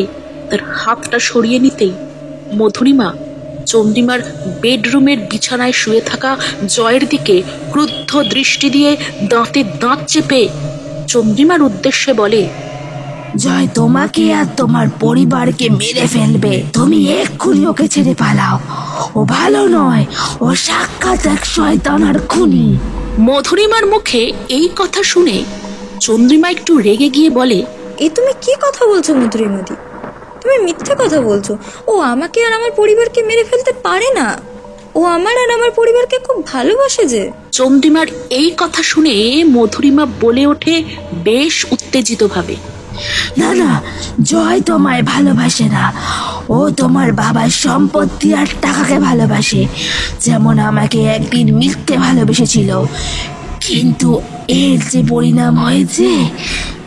তার হাতটা সরিয়ে নিতেই মধুরিমা চন্দ্রিমার বেডরুমের বিছানায় শুয়ে থাকা জয়ের দিকে ক্রুদ্ধ দৃষ্টি দিয়ে দাঁতে দাঁত চেপে চন্দ্রিমার উদ্দেশ্যে বলে, জয় তোমাকে আর তোমার পরিবারকে মেরে ফেলবে, তুমি এক্ষুনি ওকে ছেড়ে পালাও। ও ভালো নয়, ও সাক্ষাৎ এক শয়তান আর খুনি। মধুরিমার মুখে এই কথা শুনে চন্দ্রিমা একটু রেগে গিয়ে বলে, এ তুমি কি কথা বলছো মধুরিমাদি? তুমি মিথ্যে কথা বলছো। ও আমাকে আর আমার পরিবারকে মেরে ফেলতে পারে না। ও আমার আর আমার পরিবারকে খুব ভালোবাসে যে। চন্দ্রিমার এই কথা শুনে মধুরিমা বলে ওঠে বেশ উত্তেজিত ভাবে, না না, জয় তোমায় ভালোবাসে না, ও তোমার বাবার সম্পত্তি আর টাকাকে ভালোবাসে, যেমন আমাকে একদিন মিথ্যে ভালোবেসেছিল। কিন্তু এর যে পরিণাম হয়েছে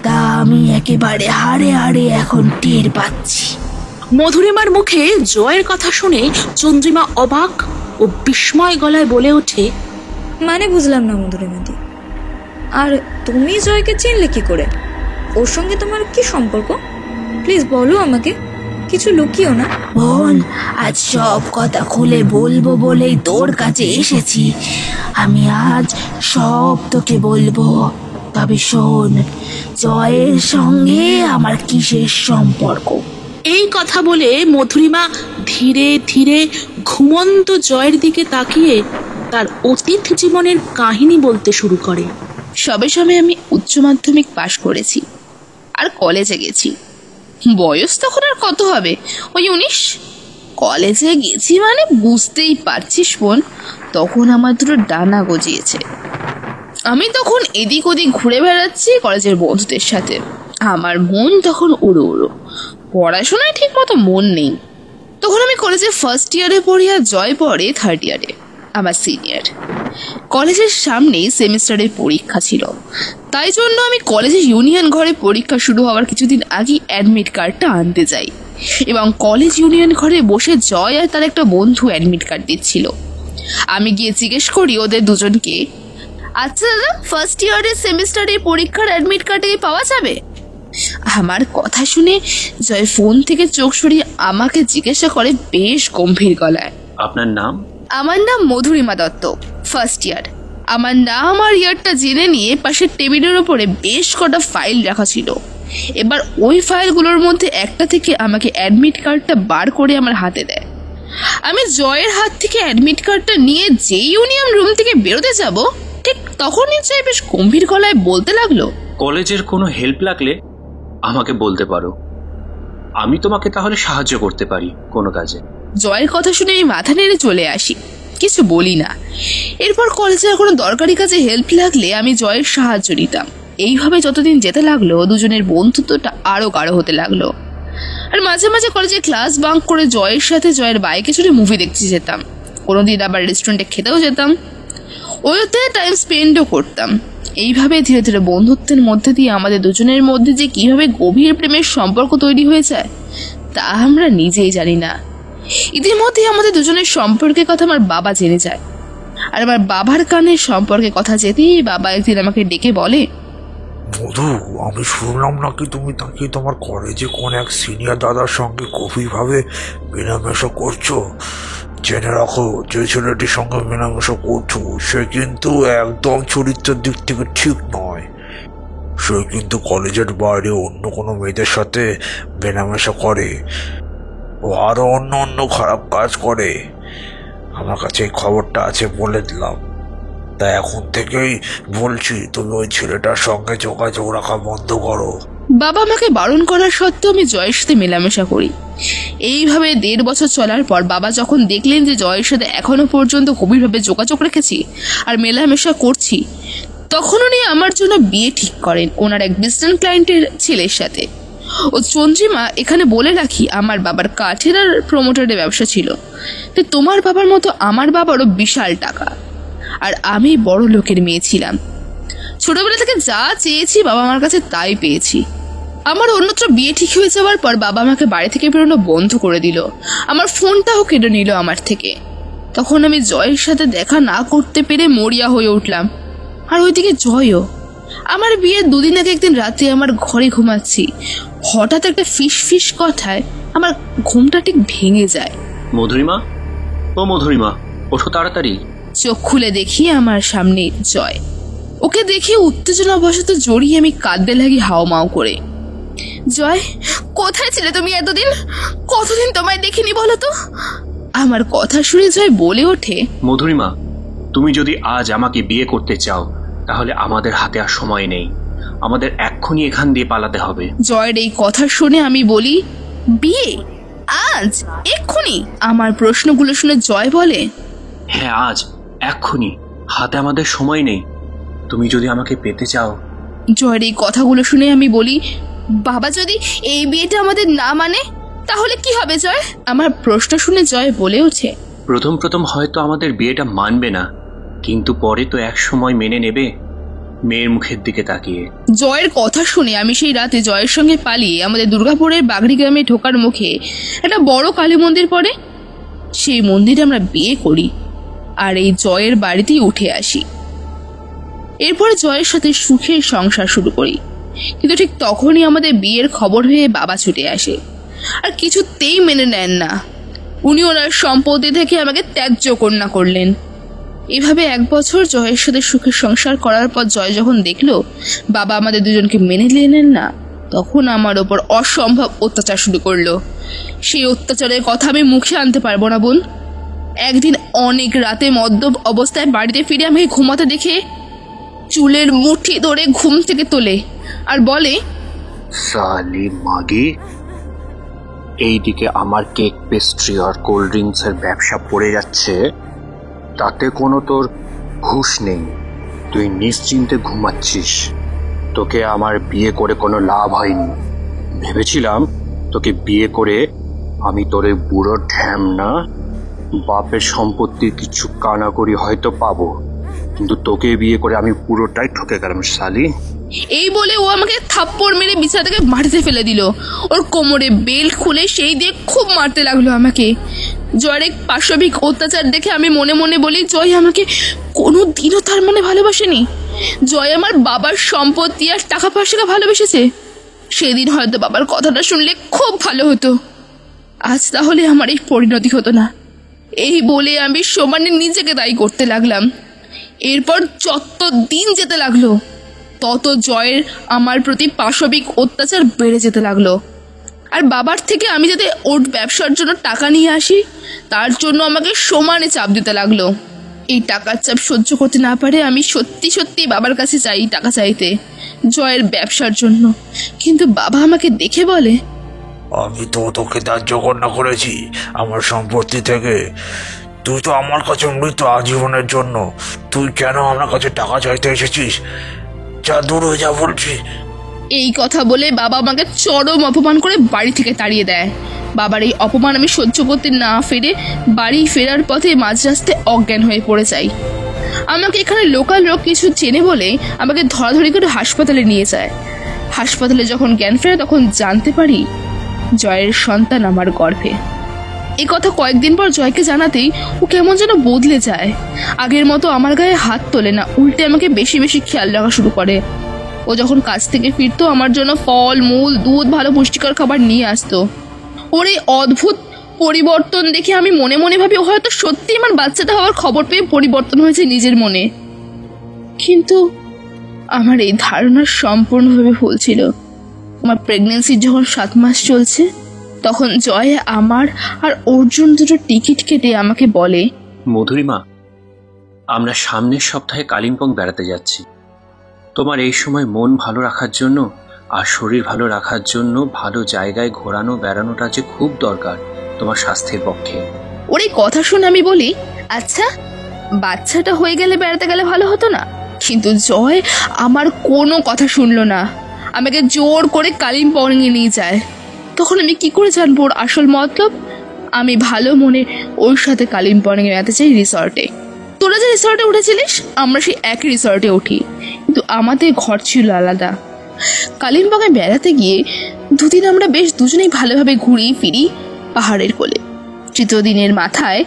তা আমি একেবারে হাড়ে হাড়ে এখন টের পাচ্ছি। মধুরিমার মুখে জয়ের কথা শুনে চন্দ্রিমা অবাক ও বিস্ময় গলায় বলে ওঠে, মানে বুঝলাম না মধুরিমাদি। আর তুমি জয়কে চিনলে কি করে? ওর সঙ্গে তোমার কি সম্পর্ক? প্লিজ বলো আমাকে, কিছু লুকিও না। বোন, আজ সব কথা খুলে বলবো বলেই তোর কাছে এসেছি। আমি আজ সব তোকে বলবো। তবে শোন, জয়ের সঙ্গে আমার কিসের সম্পর্ক? এই কথা বলে মধুরিমা ধীরে ধীরে ঘুমন্ত জয়ের দিকে তাকিয়ে তার অতীত জীবনের কাহিনী বলতে শুরু করে। সবে সবে আমি উচ্চ মাধ্যমিক পাশ করেছি আর কলেজে গেছি। বয়স তখন আর কত হবে, ওই 19। কলেজে গেছি মানে বুঝতেই পারছিস বোন, তখন আমার দুটো ডানা গজিয়েছে। আমি তখন এদিক ওদিক ঘুরে বেড়াচ্ছি কলেজের বন্ধুদের সাথে। আমার মন তখন উড়ো উড়ো, পড়াশোনায় ঠিক মতো মন নেই। তখন আমি কলেজের ফার্স্ট ইয়ারে পড়ি আর জয় পড়ে থার্ড ইয়ারে, আমার সিনিয়র। কলেজের সামনেই সেমিস্টারের পরীক্ষা ছিল, তাই জন্য আমি কলেজের ইউনিয়ন ঘরে পরীক্ষা শুরু হওয়ার কিছুদিন আগে অ্যাডমিট কার্ডটা আনতে যাই, এবং কলেজ ইউনিয়ন ঘরে বসে জয় আর তার একটা বন্ধু অ্যাডমিট কার্ড দিচ্ছিল। আমি গিয়ে জিজ্ঞেস করি ওদের দুজনকে, আচ্ছা দাদা, ফার্স্ট ইয়ারের সেমিস্টারের পরীক্ষার অ্যাডমিট কার্ডে পাওয়া যাবে? আমার কথা শুনে জয় ফোন থেকে চোখ সরিয়ে আমাকে জিজ্ঞাসা করে বেশ গম্ভীর গলায়, আপনার নাম? আমার নাম মধুরিমা দত্ত, ফার্স্ট ইয়ার। আমার নাম আর ইয়ারটা জেনে নিয়ে পাশের টেবিলের ওপরে বেশ কটা ফাইল রাখা ছিল। এবার ওই ফাইলগুলোর মধ্যে একটা থেকে আমাকে অ্যাডমিট কার্ডটা বার করে আমার হাতে দেয়। আমি জয়ের হাত থেকে অ্যাডমিট কার্ডটা নিয়ে যেই ইউনিয়ন রুম থেকে বেরোতে যাব, ঠিক তখনই জয় বেশ গম্ভীর গলায় বলতে লাগলো, কলেজের কোনো হেল্প লাগলে আমাকে বলতে পারো, আমি তোমাকে তাহলে সাহায্য করতে পারি কোনো কাজে। জয়ের কথা শুনে আমি মাথা নেড়ে চলে আসি, কিছু বলি না। এরপর কলেজের কোনো দরকারি কাজে হেল্প লাগলে আমি জয়ের সাহায্য নিতাম। এইভাবে যতদিন যেতে লাগলো দুজনের বন্ধুত্বটা আরো গাঢ় হতে লাগলো। আর মাঝে মাঝে কলেজে ক্লাস বাঙ্ক করে জয়ের সাথে জয়ের বাইকে চড়ে মুভি দেখতে যেতাম, কোনোদিন আবার রেস্টুরেন্টে খেতেও যেতাম, ওতে টাইম স্পেন্ডও করতাম। এইভাবে ধীরে ধীরে বন্ধুত্বের মধ্যে দিয়ে আমাদের দুজনের মধ্যে যে কিভাবে গভীর প্রেমের সম্পর্ক তৈরি হয়ে যায় তা আমরা নিজেই জানি না। ইতিমধ্যে আমাদের দুজনের সম্পর্কের কথা আমার বাবা জেনে যায়, আর আমার বাবার কানে সম্পর্কের কথা যেতেই বাবা একদিন আমাকে ডেকে বলে, মধু, আমি শুনলাম নাকি তুমি তাকে তোমার কলেজে কোন এক সিনিয়র দাদার সঙ্গে গভীরভাবে মেলামেশা করছো। জেনে রাখো, যে ছেলেটির সঙ্গে মেলামেশা করছো সে কিন্তু একদম চরিত্রের দিক থেকে ঠিক নয়। সে কিন্তু কলেজের বাইরে অন্য কোনো মেয়েদের সাথে মেলামেশা করে, ও আরো অন্য অন্য খারাপ কাজ করে। আমার কাছে এই খবরটা আছে বলে দিলাম, তাই এখন থেকেই বলছি তুমি ওই ছেলেটার সঙ্গে যোগাযোগ রাখা বন্ধ করো। বাবা আমাকে বারণ করার সত্ত্বেও আমি জয়ের সাথে মেলামেশা করি। এইভাবে 1.5 বছর চলার পর বাবা যখন দেখলেন যে জয়ের সাথে এখনো পর্যন্ত গভীরভাবে যোগাযোগ রেখেছি আর মেলামেশা করছি, তখন উনি আমার জন্য বিয়ে ঠিক করেন ওনার এক বিজনেস ক্লায়েন্টের ছেলের সাথে। ও চন্দ্রিমা, এখানে বলে রাখি আমার বাবার কাঠের আর প্রমোটারের ব্যবসা ছিল, তো তোমার বাবার মতো আমার বাবারও বিশাল টাকা, আর আমি বড় লোকের মেয়ে ছিলাম। ছোটবেলা থেকে যা চেয়েছি বাবা আমার কাছে তাই পেয়েছি। আমার অন্যত্র বিয়ে ঠিক হয়ে যাওয়ার পর বাবা আমাকে বাড়ি থেকে বেরোনো বন্ধ করে দিল, আমার ফোনটাও কেটে নিল আমার থেকে। তখন আমি জয়ের সাথে দেখা না করতে পেরে মরিয়া হয়ে উঠলাম, আর ওইদিকে জয়ও। আমার বিয়ের 2 দিন আগে একদিন রাতে আমার ঘরে ঘুমাচ্ছি, হঠাৎ একটা ফিস ফিস কথায় আমার ঘুমটা ঠিক ভেঙে যায়। মধুরিমা, ও মধুরিমা, ওঠো তাড়াতাড়ি। চোখ খুলে দেখি আমার সামনে জয়। ওকে দেখে উত্তেজনাবশত জড়িয়ে আমি কাঁদতে লাগি হাওমাও করে। জয়, কোথায় ছিলে তুমি এতদিন? কতদিন তোমায় দেখিনি বলো তো? আমার কথা শুনে জয় বলে ওঠে, মধুরিমা, তুমি যদি আজ আমাকে বিয়ে করতে চাও তাহলে আমাদের হাতে আর সময় নেই, আমাদের এক্ষুনি এখান দিয়ে পালাতে হবে। জয়ের এই কথা শুনে আমি বলি, বিয়ে আজ এক্ষুনি? আমার প্রশ্নগুলো শুনে জয় বলে, হ্যাঁ আজ, এক্ষুনি, হাতে আমাদের সময় নেই। তুমি যদি আমাকে পেতে চাও। জয়ের এই কথাগুলো শুনে আমি বলি, বাবা যদি এই বিয়েটা আমাদের না মানে তাহলে কি হবে জয়? আমার প্রশ্ন শুনে জয় বলে ওঠে, প্রথম প্রথম হয়তো আমাদের বিয়েটা মানবে না, কিন্তু পরে তো এক সময় মেনে নেবে, মেয়ের মুখের দিকে তাকিয়ে। জয়ের কথা শুনে আমি সেই রাতে জয়ের সঙ্গে পালিয়ে আমাদের দুর্গাপুরের বাগড়ি গ্রামে ঢোকার মুখে একটা বড় কালী মন্দির পড়ে, সেই মন্দিরে আমরা বিয়ে করি আর এই জয়ের বাড়িতেই উঠে আসি। এরপরে জয়ের সাথে সুখের সংসার শুরু করি, কিন্তু ঠিক তখনই আমাদের বিয়ের খবর হয়ে বাবা ছুটে আসে। আর কিছুতেই মেনে নেন না। উনি ওনার সম্পত্তি থেকে আমাকে ত্যায্য কন্যা করলেন। এভাবে 1 বছর জয়ের সাথে সুখের সংসার করার পর জয় যখন দেখলো বাবা আমাদের দুজনকে মেনে নিলেন না, তখন আমার ওপর অসম্ভব অত্যাচার শুরু করলো। সেই অত্যাচারের কথা আমি মুখে আনতে পারবো না বোন। একদিন অনেক রাতে মদ্যপ অবস্থায় বাড়িতে ফিরে আমাকে ঘুমাতে দেখে চুলের মুঠি ধরে ঘুম থেকে তোলে আর বলে, সালি মাগি, এইদিকে আমার কেক পেস্ট্রি আর কোল্ড ড্রিঙ্কসের ব্যবসা পড়ে যাচ্ছে, তাতে কোনো তোর হুঁশ নেই। তুই নিশ্চিন্তে ঘুমাচ্ছিস। তোকে আমার বিয়ে করে কোনো লাভ হয়নি। ভেবেছিলাম তোকে বিয়ে করে আমি তোর এই বুড়ো ঢ্যাম না বাপের সম্পত্তির কিছু কানাকড়ি হয়তো পাবো, কিন্তু তোকে বিয়ে করে আমি পুরোটাই ঠকে গেলাম শালি। এই বলে ও আমাকে থাপ্পড় মেরে বিছানা থেকে মাটিতে ফেলে দিল। ওর কোমরে বেল্ট খুলে সেই দিয়ে খুব মারতে লাগলো আমাকে। জয়ের এক পাশবিক অত্যাচার দেখে আমি মনে মনে বলি, জয় আমাকে কোনো দিনও তার মনে ভালোবাসেনি। জয় আমার বাবার সম্পত্তি আর টাকা পয়সাকে ভালোবেসেছে। সেদিন হয়তো বাবার কথাটা শুনলে খুব ভালো হতো, আজ তাহলে আমার এই পরিণতি হতো না। এই বলে আমি সমানে নিজেকে দায়ী করতে লাগলাম। এরপর যত দিন যেতে লাগলো তত জয়ের আমার প্রতি পাশবিক অত্যাচার বেড়ে যেতে লাগলো। আর বাবার থেকে আমি যাতে ওর ব্যবসার জন্য টাকা নিয়ে আসি তার জন্য আমাকে সমানে চাপ দিতে লাগলো। এই টাকার চাপ সহ্য করতে না পারে আমি সত্যি সত্যি বাবার কাছে চাই টাকা চাইতে জয়ের ব্যবসার জন্য। কিন্তু বাবা আমাকে দেখে বলে, আমি তো তোকে ত্যায্য কন্যা করেছি আমার সম্পত্তি থেকে। তুই তো আমার কাছে মৃত আজীবনের জন্য। তুই কেন আমার কাছে টাকা চাইতে এসেছিস? যা দূর হয়ে যা বলছি। এই কথা বলে বাবা আমাকে চরম অপমান করে বাড়ি থেকে তাড়িয়ে দেয়। বাবার এই অপমান আমি সহ্য করতে না পেরে বাড়ি ফেরার পথে মাঝ রাস্তায় অজ্ঞান হয়ে পড়ে যাই। আমাকে এখানে লোকাল লোক কিছু চেনে বলে আমাকে ধরাধরি করে হাসপাতালে নিয়ে যায়। হাসপাতালে যখন জ্ঞান ফেরে তখন জানতে পারি জয়ের সন্তান আমার গর্ভে। এই কথা কয়েকদিন পর জয়কে জানাতেই ও কেমন যেন বদলে যায়। আগের মতো আমার গায়ে হাত তোলে না, উল্টে আমাকে বেশি বেশি খেয়াল রাখা শুরু করে। ও যখন কাজ থেকে ফিরতো আমার জন্য ফল মূল দুধ ভালো পুষ্টিকর খাবার নিয়ে আসতো। ওর এই অদ্ভুত পরিবর্তন দেখে আমি মনে মনে ভাবি ও হয়তো সত্যি আমার বাচ্চাটা হওয়ার খবর পেয়ে পরিবর্তন হয়েছে নিজের মনে। কিন্তু আমার এই ধারণা সম্পূর্ণভাবে ভুল ছিল। আমার প্রেগনেন্সির যখন 7 মাস চলছে তখন জয় আমার আর অর্জুন দুটো টিকিট কেটে আমাকে বলে, মধুরিমা, আমরা সামনের সপ্তাহে কালিম্পং বেড়াতে যাচ্ছি। তোমার এই সময় মন ভালো রাখার জন্য আর শরীর ভালো রাখার জন্য ভালো জায়গায় ঘোরানো বেড়ানোটা যে খুব দরকার তোমার স্বাস্থ্যের পক্ষে। ওর এই কথা শুনে আমি বলি, আচ্ছা বাচ্চাটা হয়ে গেলে বেড়াতে গেলে ভালো হতো না? কিন্তু জয় আমার কোনো কথা শুনলো না, আমাকে জোর করে কালিম্পংয়ে নিয়ে যায়। তখন আমি কি করে জানবো ওর আসল মতলব? আমি ভালো মনে ওর সাথে কালিম্পংয়ে যেতে চাই রিসর্টে। তোরা যে রিসর্টে উঠেছিলিস আমরা সেই একই রিসর্টে উঠি, কিন্তু আমাদের ঘর ছিল আলাদা। কালিম্পংয়ে বেড়াতে গিয়ে 2 দিন আমরা বেশ দুজনেই ভালোভাবে ঘুরি ফিরি পাহাড়ের কোলে। 3 দিনের মাথায়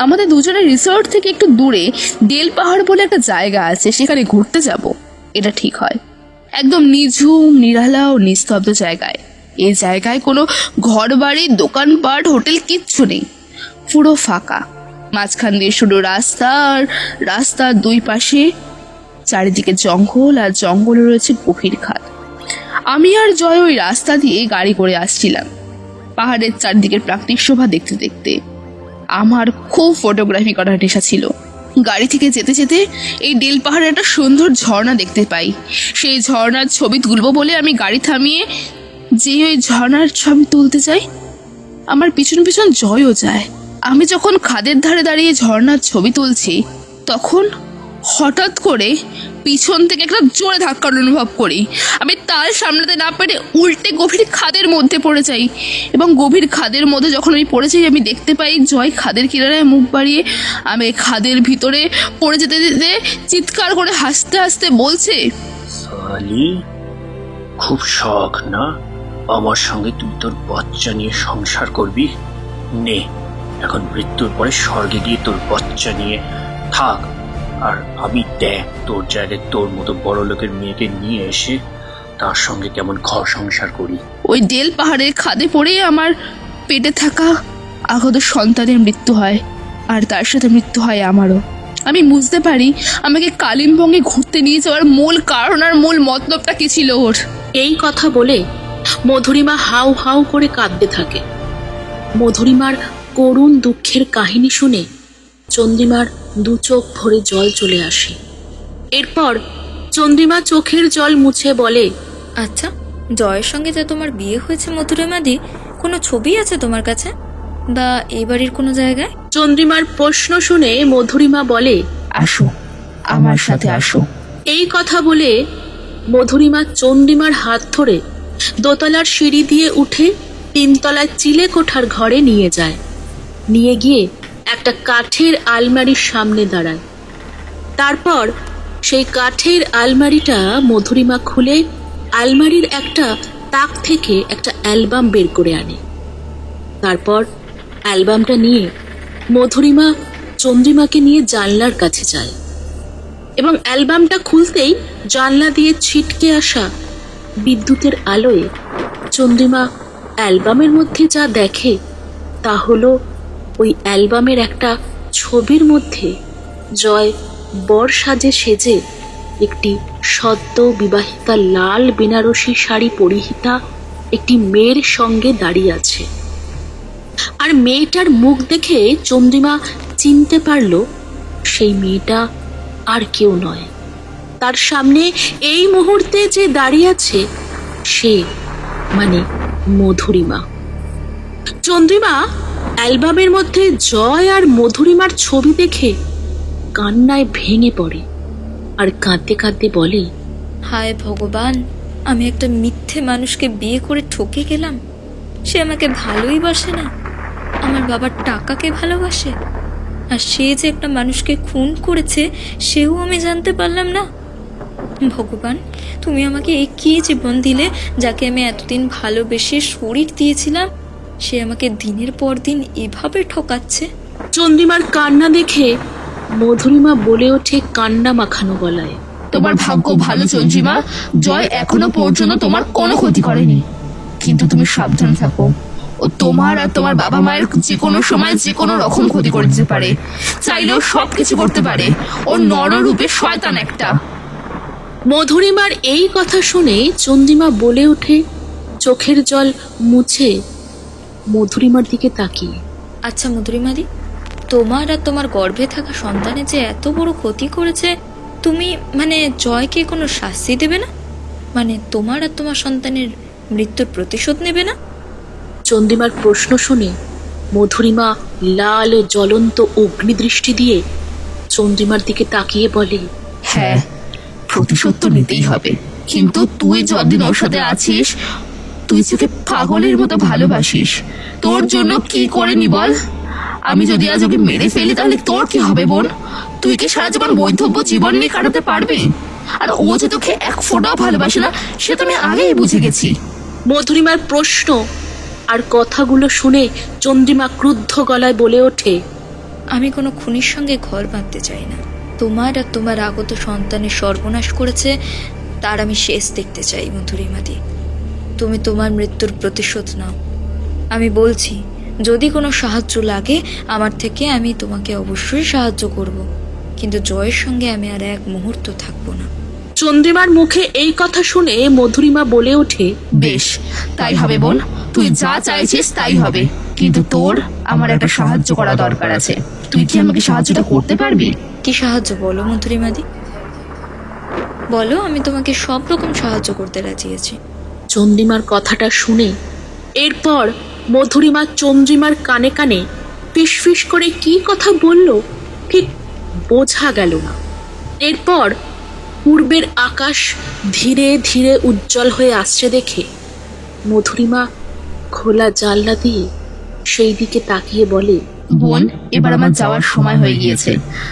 আমাদের দুজনের রিসর্ট থেকে একটু দূরে ডেল পাহাড় বলে একটা জায়গা আছে, সেখানে ঘুরতে যাব। এটা ঠিক হয় একদম নিঝুম নিরালা ও নিস্তব্ধ জায়গায়। এই জায়গায় কোনো ঘর বাড়ি দোকানপাট হোটেল কিচ্ছু নেই, পুরো ফাঁকা। মাঝখান দিয়ে শুধু রাস্তা, আর রাস্তার 2 পাশে চারিদিকে জঙ্গল, আর জঙ্গলে রয়েছে গভীর খাদ। আমি আর জয় ওই রাস্তা দিয়ে গাড়ি করে আসছিলাম পাহাড়ের চারদিকের প্রাকৃতিক শোভা দেখতে দেখতে। আমার খুব ফটোগ্রাফি করার নেশা ছিল। গাড়ি থেকে যেতে যেতে এই ডেল পাহাড়ে একটা সুন্দর ঝর্ণা দেখতে পাই। সেই ঝর্ণার ছবি তুলবো বলে আমি গাড়ি থামিয়ে যে ওই ঝর্ণার ছবি তুলতে যাই, আমার পিছন পিছন জয়ও যায়। আমি যখন খাদের ধারে দাঁড়িয়ে ঝর্ণার ছবি তুলছি তখন হঠাৎ করে পিছন থেকে একটা জোরে ধাক্কার অনুভব করি। আমি তার সামলাতে না পেরে উল্টে গভীর খাদের মধ্যে পড়ে যাই, এবং গভীর খাদের মধ্যে যখন আমি পড়ে যাই আমি দেখতে পাই জয় খাদের কিনারায় মুখ বাড়িয়ে আমি খাদের ভিতরে পড়ে যেতে যেতে চিৎকার করে হাসতে হাসতে বলছে, সালি, খুব শখ না আমার সঙ্গে তুই তোর বাচ্চা নিয়ে সংসার করবি? নে, এখন মৃত্যুর পরে স্বর্গে গিয়ে তোর বাচ্চা নিয়ে থাক, আর আমি দেখ তোর জায়গায় তোর মতো বড় লোকের মেয়েকে নিয়ে এসে তার সঙ্গে কেমন ঘর সংসার করি। ওই ডেল পাহাড়ের খাদে পড়ে আমার পেটে থাকা আগত সন্তানের মৃত্যু হয়, আর তার সাথে মৃত্যু হয় আমারও। আমি বুঝতে পারি আমাকে কালিম্পংয়ে ঘুরতে নিয়ে যাওয়ার মূল কারণ আর মূল মতলবটা কি ছিল ওর। এই কথা বলে মধুরিমা হাউ হাউ করে কাঁদতে থাকে। মধুরিমার করুণ দুঃখের কাহিনী শুনে চন্দ্রিমার দু চোখ ভরে জল চলে আসে। এরপর চন্দ্রিমা চোখের জল মুছে বলে, আচ্ছা, জয়ের সঙ্গে যে তোমার বিয়ে হয়েছে মধুরিমাদি, কোনো ছবি আছে তোমার কাছে, বা এই বাড়ির কোনো জায়গায়? চন্দ্রিমার প্রশ্ন শুনে মধুরিমা বলে, আসো, আমার সাথে আসো। এই কথা বলে মধুরিমা চন্দ্রিমার হাত ধরে দোতলার সিঁড়ি দিয়ে উঠে 3 তলায় চিলে কোঠার ঘরে নিয়ে যায়। নিয়ে গিয়ে একটা কাঠের আলমারির সামনে দাঁড়ায়। তারপর সেই কাঠের আলমারিটা মধুরিমা খুলে আলমারির একটা তাক থেকে একটা অ্যালবাম বের করে আনে। তারপর অ্যালবামটা নিয়ে মধুরিমা চন্দ্রিমাকে নিয়ে জানলার কাছে যায় এবং অ্যালবামটা খুলতেই জানলা দিয়ে ছিটকে আসা বিদ্যুতের আলোয় চন্দ্রিমা অ্যালবামের মধ্যে যা দেখে তা হলো ওই অ্যালবামের একটা ছবির মধ্যে জয় বর সাজে সেজে একটি সদ্য বিবাহিতা লাল বেনারসি শাড়ি পরিহিতা একটি মেয়ের সঙ্গে দাঁড়িয়ে আছে। আর মেয়েটার মুখ দেখে চন্দ্রিমা চিনতে পারল সেই মেয়েটা আর কেউ নয়, তার সামনে এই মুহূর্তে যে দাঁড়িয়ে আছে সে মানে মধুরিমা। চন্দ্রিমা অ্যালবামের মধ্যে জয় আর মধুরিমার ছবি দেখে কান্নায় ভেঙে পড়ে আর কাঁদতে কাঁদতে বলে, হায় ভগবান, আমি একটা মিথ্যে মানুষকে বিয়ে করে ঠকে গেলাম। সে আমাকে ভালোই বাসে না, আমার বাবার টাকাকে ভালোবাসে, আর সে যে একটা মানুষকে খুন করেছে সেও আমি জানতে পারলাম না। ভগবান, তুমি আমাকে এই কি জীবন দিলে, যাকে আমি এতদিন ভালোবেসে শরীর দিয়েছিলাম, সে আমাকে দিনের পর দিন এভাবে ঠকাচ্ছে। চন্দ্রিমার কান্না দেখে মধুরিমা বলে ওঠে কান্না মাখানো গলায়, তোমার ভাগ্য ভালো চন্দ্রিমা, জয় এখনো পর্যন্ত তোমার কোনো ক্ষতি করেনি। কিন্তু তুমি সাবধান থাকো, ও তোমার আর তোমার বাবা মায়ের যে কোনো সময় যে কোনো রকম ক্ষতি করে দিতে পারে, চাইলেও সবকিছু করতে পারে। ও নররূপে শয়তান একটা। মধুরিমার এই কথা শুনে চন্দ্রিমা বলে ওঠে চোখের জল মুছে মধুরিমার দিকে তাকিয়ে, আচ্ছা মধুরিমাদি, তোমার আর তোমার গর্ভে থাকা সন্তানের যে এত বড় ক্ষতি করেছে, তুমি মানে জয়কে কোনো শাস্তি দেবে না? মানে তোমার আর তোমার সন্তানের মৃত্যুর প্রতিশোধ নেবে না? চন্দ্রিমার প্রশ্ন শুনে মধুরিমা লাল জ্বলন্ত অগ্নিদৃষ্টি দিয়ে চন্দ্রিমার দিকে তাকিয়ে বলে, হ্যাঁ, প্রতিশোধ তো নিতেই হবে। কিন্তু তুই যতদিন ওর সাথে আছিস, তুই তোকে পাগলের মতো ভালোবাসিস। তোর জন্য কি করেনি বল? আমি যদি আজ ওকে মেরে ফেলি তাহলে তোর কি হবে বোন? তুই কি সারা জীবন বৈধব্য জীবন নিয়ে কাটাতে পারবি? আর ও যে তোকে এক ফোঁটাও ভালোবাসে না, সে তো আমি আগেই বুঝে গেছি। মধুরিমার প্রশ্ন আর কথাগুলো শুনে চন্দ্রিমা ক্রুদ্ধ গলায় বলে ওঠে, আমি কোনো খুনির সঙ্গে ঘর বাঁধতে চাই না। তোমার আর তোমার আগত সন্তানের সর্বনাশ করেছে, তার আমি শেষ দেখতে চাই মধুরিমাদি। তুমি তোমার মৃত্যুর প্রতিশোধ নাও। আমি বলছি, যদি কোনো সাহায্য লাগে আমার থেকে, আমি তোমাকে অবশ্যই সাহায্য করব, কিন্তু জয়ের সঙ্গে আমি আর এক মুহূর্ত থাকবো না। চন্দ্রিমার মুখে এই কথা শুনে মধুরিমা বলে ওঠে, বেশ, তাই হবে বোন, তুই যা চাইছিস তাই হবে। কিন্তু তোর আমার একটা সাহায্য করা দরকার আছে। তুই কি আমাকে সাহায্যটা করতে পারবি? কি সাহায্য বলো মধুরিমাদি, বলো, আমি তোমাকে সব রকম সাহায্য করতে রাজি আছি। চন্দ্রিমার কথাটা শুনে এরপর মধুরিমা চন্দ্রিমার কানে কানে ফিসফিস করে কি কথা বলল ঠিক বোঝা গেল না। এরপর পূর্বের আকাশ ধীরে ধীরে উজ্জ্বল হয়ে আসছে দেখে মধুরিমা খোলা জানলা দিয়ে সেই দিকে তাকিয়ে বলে, বোন, এবার আমার যাওয়ার সময় হয়ে গিয়েছে।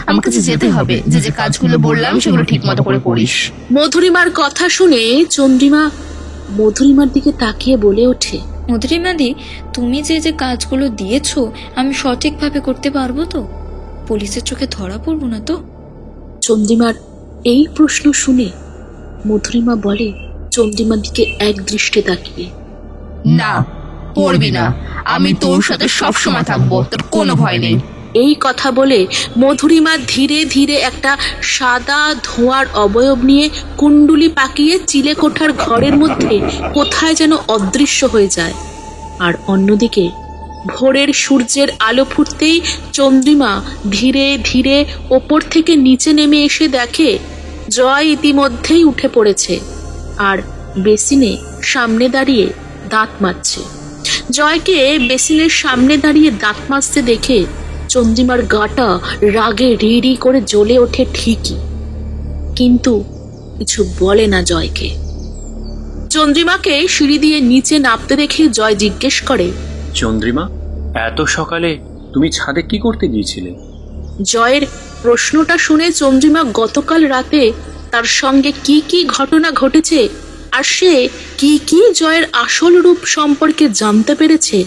আমাকে যে যেতে হবে, যে যে কাজগুলো বললাম সেগুলো ঠিক মতো করে করিস। মধুরিমার কথা শুনে চন্দ্রিমা মধুরিমার দিকে তাকিয়ে বলে ওঠে, মধুরিমাদি, তুমি যে যে কাজগুলো দিয়েছো আমি সঠিকভাবে করতে পারবো তো? পুলিশের চোখে ধরা পড়বো না তো? চন্দ্রিমার এই প্রশ্ন শুনে মধুরিমা বলে, চন্দ্রিমার দিকে এক দৃষ্টে তাকিয়ে। না, পড়বি না, আমি তোর সাথে সবসময় থাকবো, তোর কোনো ভয় নেই। এই কথা বলে মধুরিমা ধীরে ধীরে একটা সাদা ধোঁয়ার অবয়ব নিয়ে কুণ্ডুলি পাকিয়ে চিলেকোঠার ঘরের মধ্যে কোথায় যেন অদৃশ্য হয়ে যায়। আর অন্যদিকে ভোরের সূর্যের আলো ফুটতেই চন্দ্রিমা ধীরে ধীরে ওপর থেকে নিচে নেমে এসে দেখে জয় ইতিমধ্যেই উঠে পড়েছে আর বেসিনে সামনে দাঁড়িয়ে দাঁত মাজছে। জয়কে বেসিনের সামনে দাঁড়িয়ে দাঁত মাজতে দেখে চন্দ্রিমার গাটা রাগে রি করে জ্বলে ওঠে ঠিকই, কিন্তু কিছু বলে না জয়কে। চন্দ্রিমাকে সিঁড়ি দিয়ে নিচে নামতে দেখে জয় জিজ্ঞেস করে, চন্দ্রিমা, এত সকালে তুমি ছাদে কি করতে গিয়েছিলে? জয়ের প্রশ্নটা শুনে চন্দ্রিমা গতকাল রাতে তার সঙ্গে কি কি ঘটনা ঘটেছে আর সে কি কি জয়ের আসল রূপ সম্পর্কে জানতে পেরেছে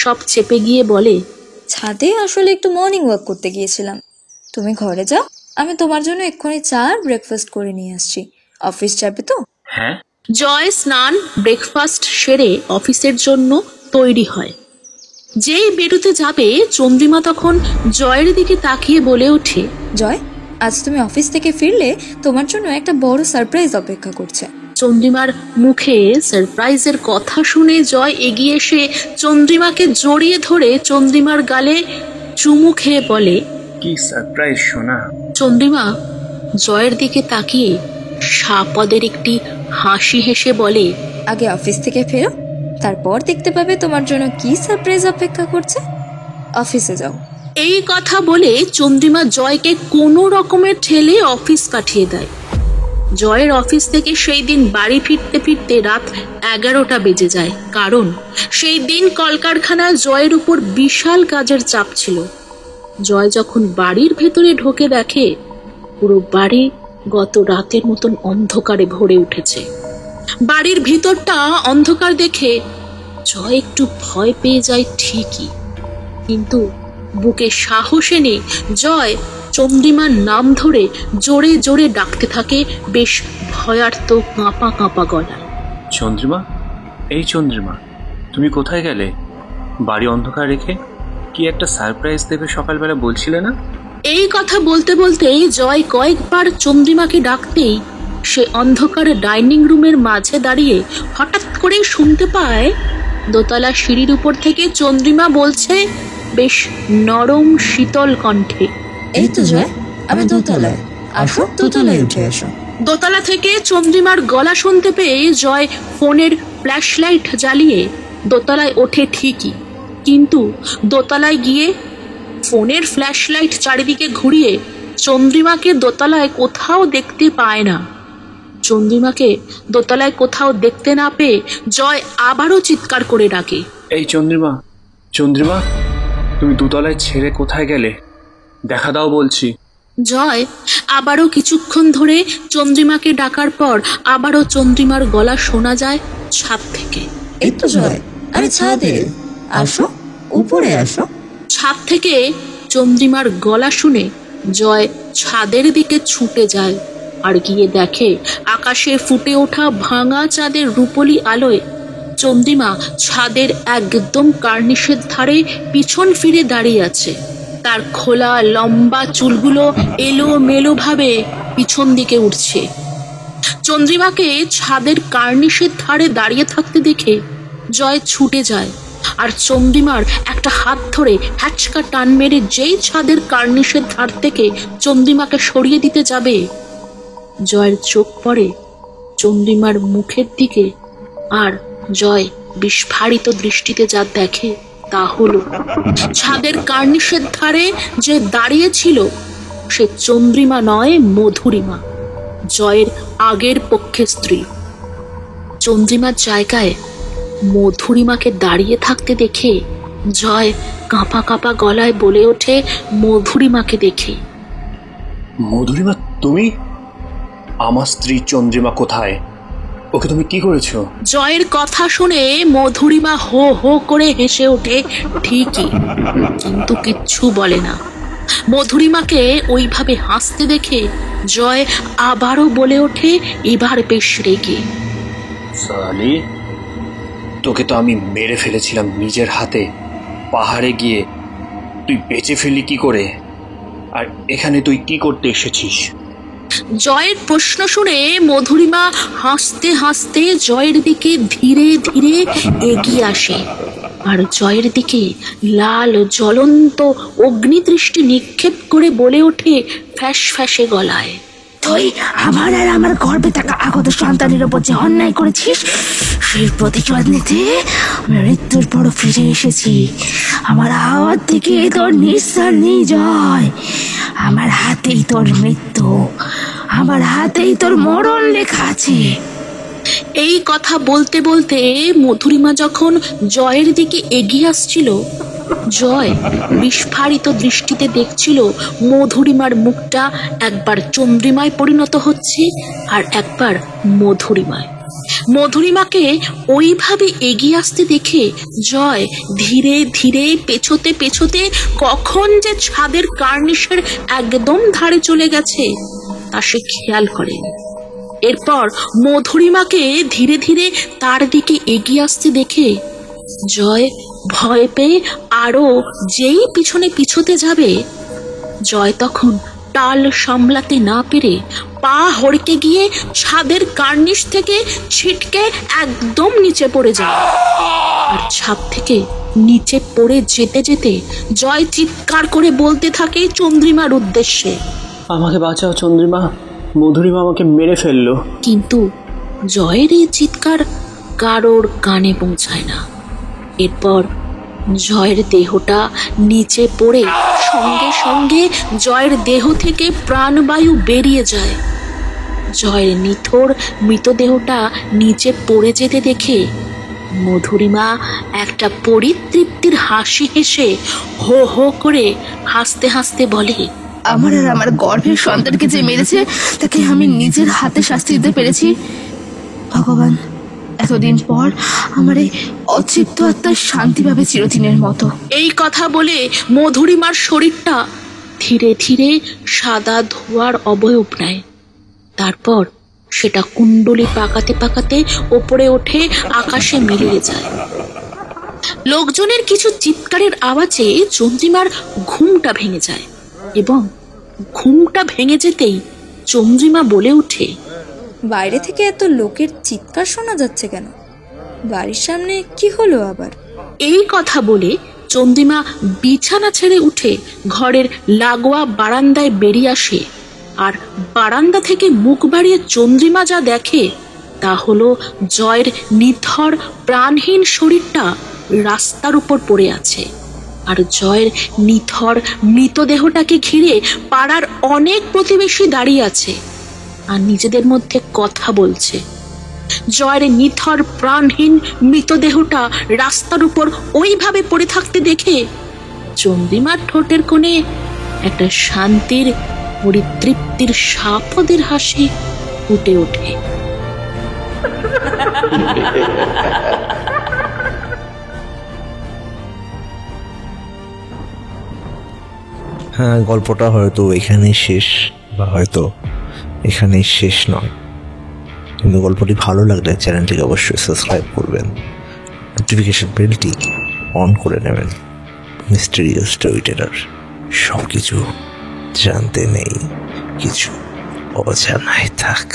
সব চেপে গিয়ে বলে, ছাদে আসলে একটু মর্নিং ওয়াক করতে গিয়েছিলাম। তুমি ঘরে যাও, আমি তোমার জন্য এক্ষুনি চা আর ব্রেকফাস্ট করে নিয়ে আসছি। অফিস যাবে তো? হ্যাঁ। জয় স্নান ব্রেকফাস্ট সেরে অফিসের জন্য তৈরি হয়। যেই বেরোতে যাবে চন্দ্রিমা তখন জয়ের দিকে তাকিয়ে বলে ওঠে, জয়, আজ তুমি অফিস থেকে ফিরলে তোমার জন্য একটা বড় সারপ্রাইজ অপেক্ষা করছে। চন্দ্রিমার মুখে সারপ্রাইজের কথা শুনে জয় এগিয়ে এসে চন্দ্রিমাকে জড়িয়ে ধরে চন্দ্রিমার গালে চুমু খেয়ে বলে, কি সারপ্রাইজ সোনা? চন্দ্রিমা জয়ের দিকে তাকিয়ে সাপদের একটি হাসি হেসে বলে, আগে অফিস থেকে ফেরো, তারপর দেখতে পাবে তোমার জন্য কি সারপ্রাইজ অপেক্ষা করছে। অফিসে যাও। এই কথা বলে চন্দ্রিমা জয়কে কোনো রকমের ঠেলে অফিস পাঠিয়ে দেয়। জয়ের অফিস থেকে সেই দিন বাড়ি ফিরতে ফিরতে রাত 11টা বেজে যায়, কারণ সেই দিন কলকারখানায় জয়ের উপর বিশাল কাজের চাপ ছিল। জয় যখন বাড়ির ভেতরে ঢোকে দেখে পুরো বাড়ি গত রাতের মতন অন্ধকারে ভরে উঠেছে। বাড়ির ভিতরটা অন্ধকার দেখে জয় একটু ভয় পেয়ে যায় ঠিকই, কিন্তু বুকে সাহস এনে জয় চন্দ্রিমার নাম ধরে জোরে জোরে ডাকতে থাকে বেশ ভয়ার্ত কাঁপা কাঁপা গলায়। চন্দ্রিমা, এই চন্দ্রিমা, তুমি কোথায় গেলে? বাড়ি অন্ধকার রেখে কি একটা সারপ্রাইজ দেবে সকালবেলা বলছিলে না? এই কথা বলতে বলতে জয় কয়েকবার চন্দ্রিমাকে ডাকতেই সে অন্ধকার ডাইনিং রুমের মাঝে দাঁড়িয়ে হঠাৎ করে শুনতে পায় দোতলা সিঁড়ির উপর থেকে চন্দ্রিমা বলছে বেশ নরম শীতল কণ্ঠে, এই তো জয়, আমি দোতলায়, আসো দোতলায় উঠে আসো। দোতলা থেকে চন্দ্রিমার গলা শুনতে পেয়ে জয় ফোনের ফ্ল্যাশ লাইট জ্বালিয়ে দোতলায় ওঠে ঠিকই, কিন্তু দোতলায় গিয়ে ফোনের ফ্ল্যাশ লাইট চারিদিকে ঘুরিয়ে চন্দ্রিমাকে দোতলায় কোথাও দেখতে পায় না। চন্দ্রিমাকে দোতলায় কোথাও দেখতে না পেয়ে জয় আবারও চিৎকার করে ডাকে, এই চন্দ্রিমা, চন্দ্রিমা, তুমি দুতলায় ছেড়ে কোথায় গেলে? দেখা দাও বলছি। জয় আবারও কিছুক্ষণ ধরে চন্দ্রিমাকে ডাকার পর আবারও চন্দ্রিমার গলা শোনা যায় ছাদ থেকে, এই তো জয়, আমি ছাদে, আসো উপরে আসো। ছাদ থেকে চন্দ্রিমার গলা শুনে জয় ছাদের দিকে ছুটে যায় আর গিয়ে দেখে আকাশে ফুটে ওঠা ভাঙা চাঁদের রূপলি আলোয় চন্দ্রিমা ছাদের একদম কার্নিশের ধারে পিছন ফিরে দাঁড়িয়ে আছে। তার খোলা লম্বা চুলগুলো এলোমেলো ভাবে পিছন দিকে উঠছে। চন্দ্রিমাকে ছাদের কার্নিশের ধারে দাঁড়িয়ে থাকতে দেখে জয় ছুটে যায় আর চন্দ্রিমার একটা হাত ধরে হ্যাচকা টান মেরে যেই ছাদের কার্নিশের ধার থেকে চন্দ্রিমাকে সরিয়ে দিতে যাবে, জয়ের চোখ পড়ে চন্দ্রিমার মুখের দিকে আর জয় বিস্ফারিত দৃষ্টিতে যা দেখে তা হলো ছাদের কার্নিশের ধারে যে দাঁড়িয়ে ছিল সে চন্দ্রিমা নয়, মধুরিমা, জয়ের আগের পক্ষের স্ত্রী। চন্দ্রিমার জায়গায় মধুরিমাকে দাঁড়িয়ে থাকতে দেখে জয় কাঁপা কাঁপা গলায় বলে ওঠে মধুরিমাকে দেখে, মধুরিমা, তুমি? আমার স্ত্রী চন্দ্রিমা কোথায়? ওকে তুমি কি করেছো? জয়ের কথা শুনে মধুরিমা হো হো করে হেসে ওঠে ঠিকই, কিন্তু কিচ্ছু বলে না। মধুরিমাকে ওইভাবে হাসতে দেখে জয় আবারও বলে ওঠে, এবার বেশ রেগে, সালি, তোকে তো আমি মেরে ফেলেছিলাম নিজের হাতে পাহাড়ে গিয়ে, তুই বেঁচে ফেললি কি করে? আর এখানে তুই কি করতে এসেছিস? জয়ের প্রশ্ন শুনে মধুরিমা হাসতে হাসতে জয়ের দিকে ধীরে ধীরে এগিয়ে আসে আর জয়ের দিকে লাল জ্বলন্ত অগ্নিদৃষ্টি নিক্ষেপ করে বলে ওঠে ফ্যাস ফ্যাসে গলায়, তুই আমার আর আমার গর্ভে থাকা আগত সন্তানের ওপর যে অন্যায় করেছিস সেই প্রতিশোধ নিতে আমি মৃত্যুর পর ফিরে এসেছি। আমার হাত থেকে তোর নিঃশ্বাস নেই জয়, আমার হাতেই তোর মৃত্যু, আমার হাতেই তোর মরণ লেখা আছে। এই কথা বলতে বলতে মধুরিমা যখন জয়ের দিকে এগিয়ে আসছিল, জয় বিস্ফারিত দৃষ্টিতে দেখছিল মধুরিমার মুখটা একবার চন্দ্রিমায় পরিণত হচ্ছে আর একবার মধুরিমায়। মধুরিমাকে ওইভাবে এগিয়ে আসতে দেখে জয় ধীরে ধীরে পেছোতে পেছোতে কখন যে ছাদের কার্নিশের একদম ধারে চলে গেছে তা সে খেয়াল করেনি। এরপর মধুরিমাকে ধীরে ধীরে তার দিকে এগিয়ে আসতে দেখে জয় ভয় পেয়ে আরো যেই পিছনে পিছোতে যাবে, জয় তখন টাল সামলাতে না পেরে পা হড়কে গিয়ে ছাদের কার্নিশ থেকে ছিটকে একদম নিচে পড়ে যায়। আর ছাদ থেকে নিচে পড়ে যেতে যেতে জয় চিৎকার করে বলতে থাকে চন্দ্রিমার উদ্দেশ্যে, আমাকে বাঁচাও চন্দ্রিমা, মধুরিমা আমাকে মেরে ফেললো। কিন্তু জয়ের এই চিৎকার কারোর কানে পৌঁছায় না। এরপর জয়ের দেহটা নিচে পড়ে সঙ্গে সঙ্গে জয়ের দেহ থেকে প্রাণবায়ু বেরিয়ে যায়। জয়ের নিথর মৃতদেহটা নিচে পড়ে যেতে দেখে মধুরিমা একটা পরিতৃপ্তির হাসি হেসে হো হো করে হাসতে হাসতে বলে, আমার আর আমার গর্ভের সন্তানকে যে মেরেছে তাকে আমি নিজের হাতে শাস্তি দিতে পেরেছি। ভগবান, এতদিন পর আমার এই অতৃপ্ত আত্মার শান্তি পাবে চিরদিনের মতো। এই কথা বলে মধুরিমার শরীরটা ধীরে ধীরে সাদা ধোঁয়ার অবয়ব নেয়। তারপর সেটা কুণ্ডলি পাকাতে পাকাতে ওপরে ওঠে, আকাশে মিলিয়ে যায়। লোকজনের কিছু চিৎকারের আওয়াজে চন্দ্রিমার ঘুমটা ভেঙে যায় এবং ঘুমটা ভেঙে যেতেই চন্দ্রিমা বলে ওঠে, বাইরে থেকে এত লোকের চিৎকার শোনা যাচ্ছে কেন? বাড়ির সামনে কি হলো আবার? এই কথা বলে চন্দ্রিমা বিছানা ছেড়ে উঠে ঘরের লাগোয়া বারান্দায় বেরিয়ে আসে। আর বারান্দা থেকে মুখ বাড়িয়ে চন্দ্রিমা যা দেখে তা হলো জয়ের নিথর প্রাণহীন শরীরটা রাস্তার উপর পড়ে আছে। আর জয়ের নিথর মৃতদেহটাকে ঘিরে পাড়ার অনেক প্রতিবেশী দাঁড়িয়ে আছে আর নিজেদের মধ্যে কথা বলছে। জয়ের নিথর প্রাণহীন মৃতদেহটা রাস্তার উপর ওইভাবে পড়ে থাকতে দেখে চন্দ্রিমার ঠোঁটের কোণে একটা শান্তির পরিতৃপ্তির সাপদের হাসি ফুটে ওঠে। হ্যাঁ, গল্পটা হয়তো এখানেই শেষ বা হয়তো এখানেই শেষ নয়, কিন্তু গল্পটি ভালো লাগলে চ্যানেলটিকে অবশ্যই সাবস্ক্রাইব করবেন, নোটিফিকেশন বেলটি অন করে নেবেন। মিস্টেরিয়াস স্টোরি টেলার, সব কিছু জানতে নেই, কিছু অজানায় থাক।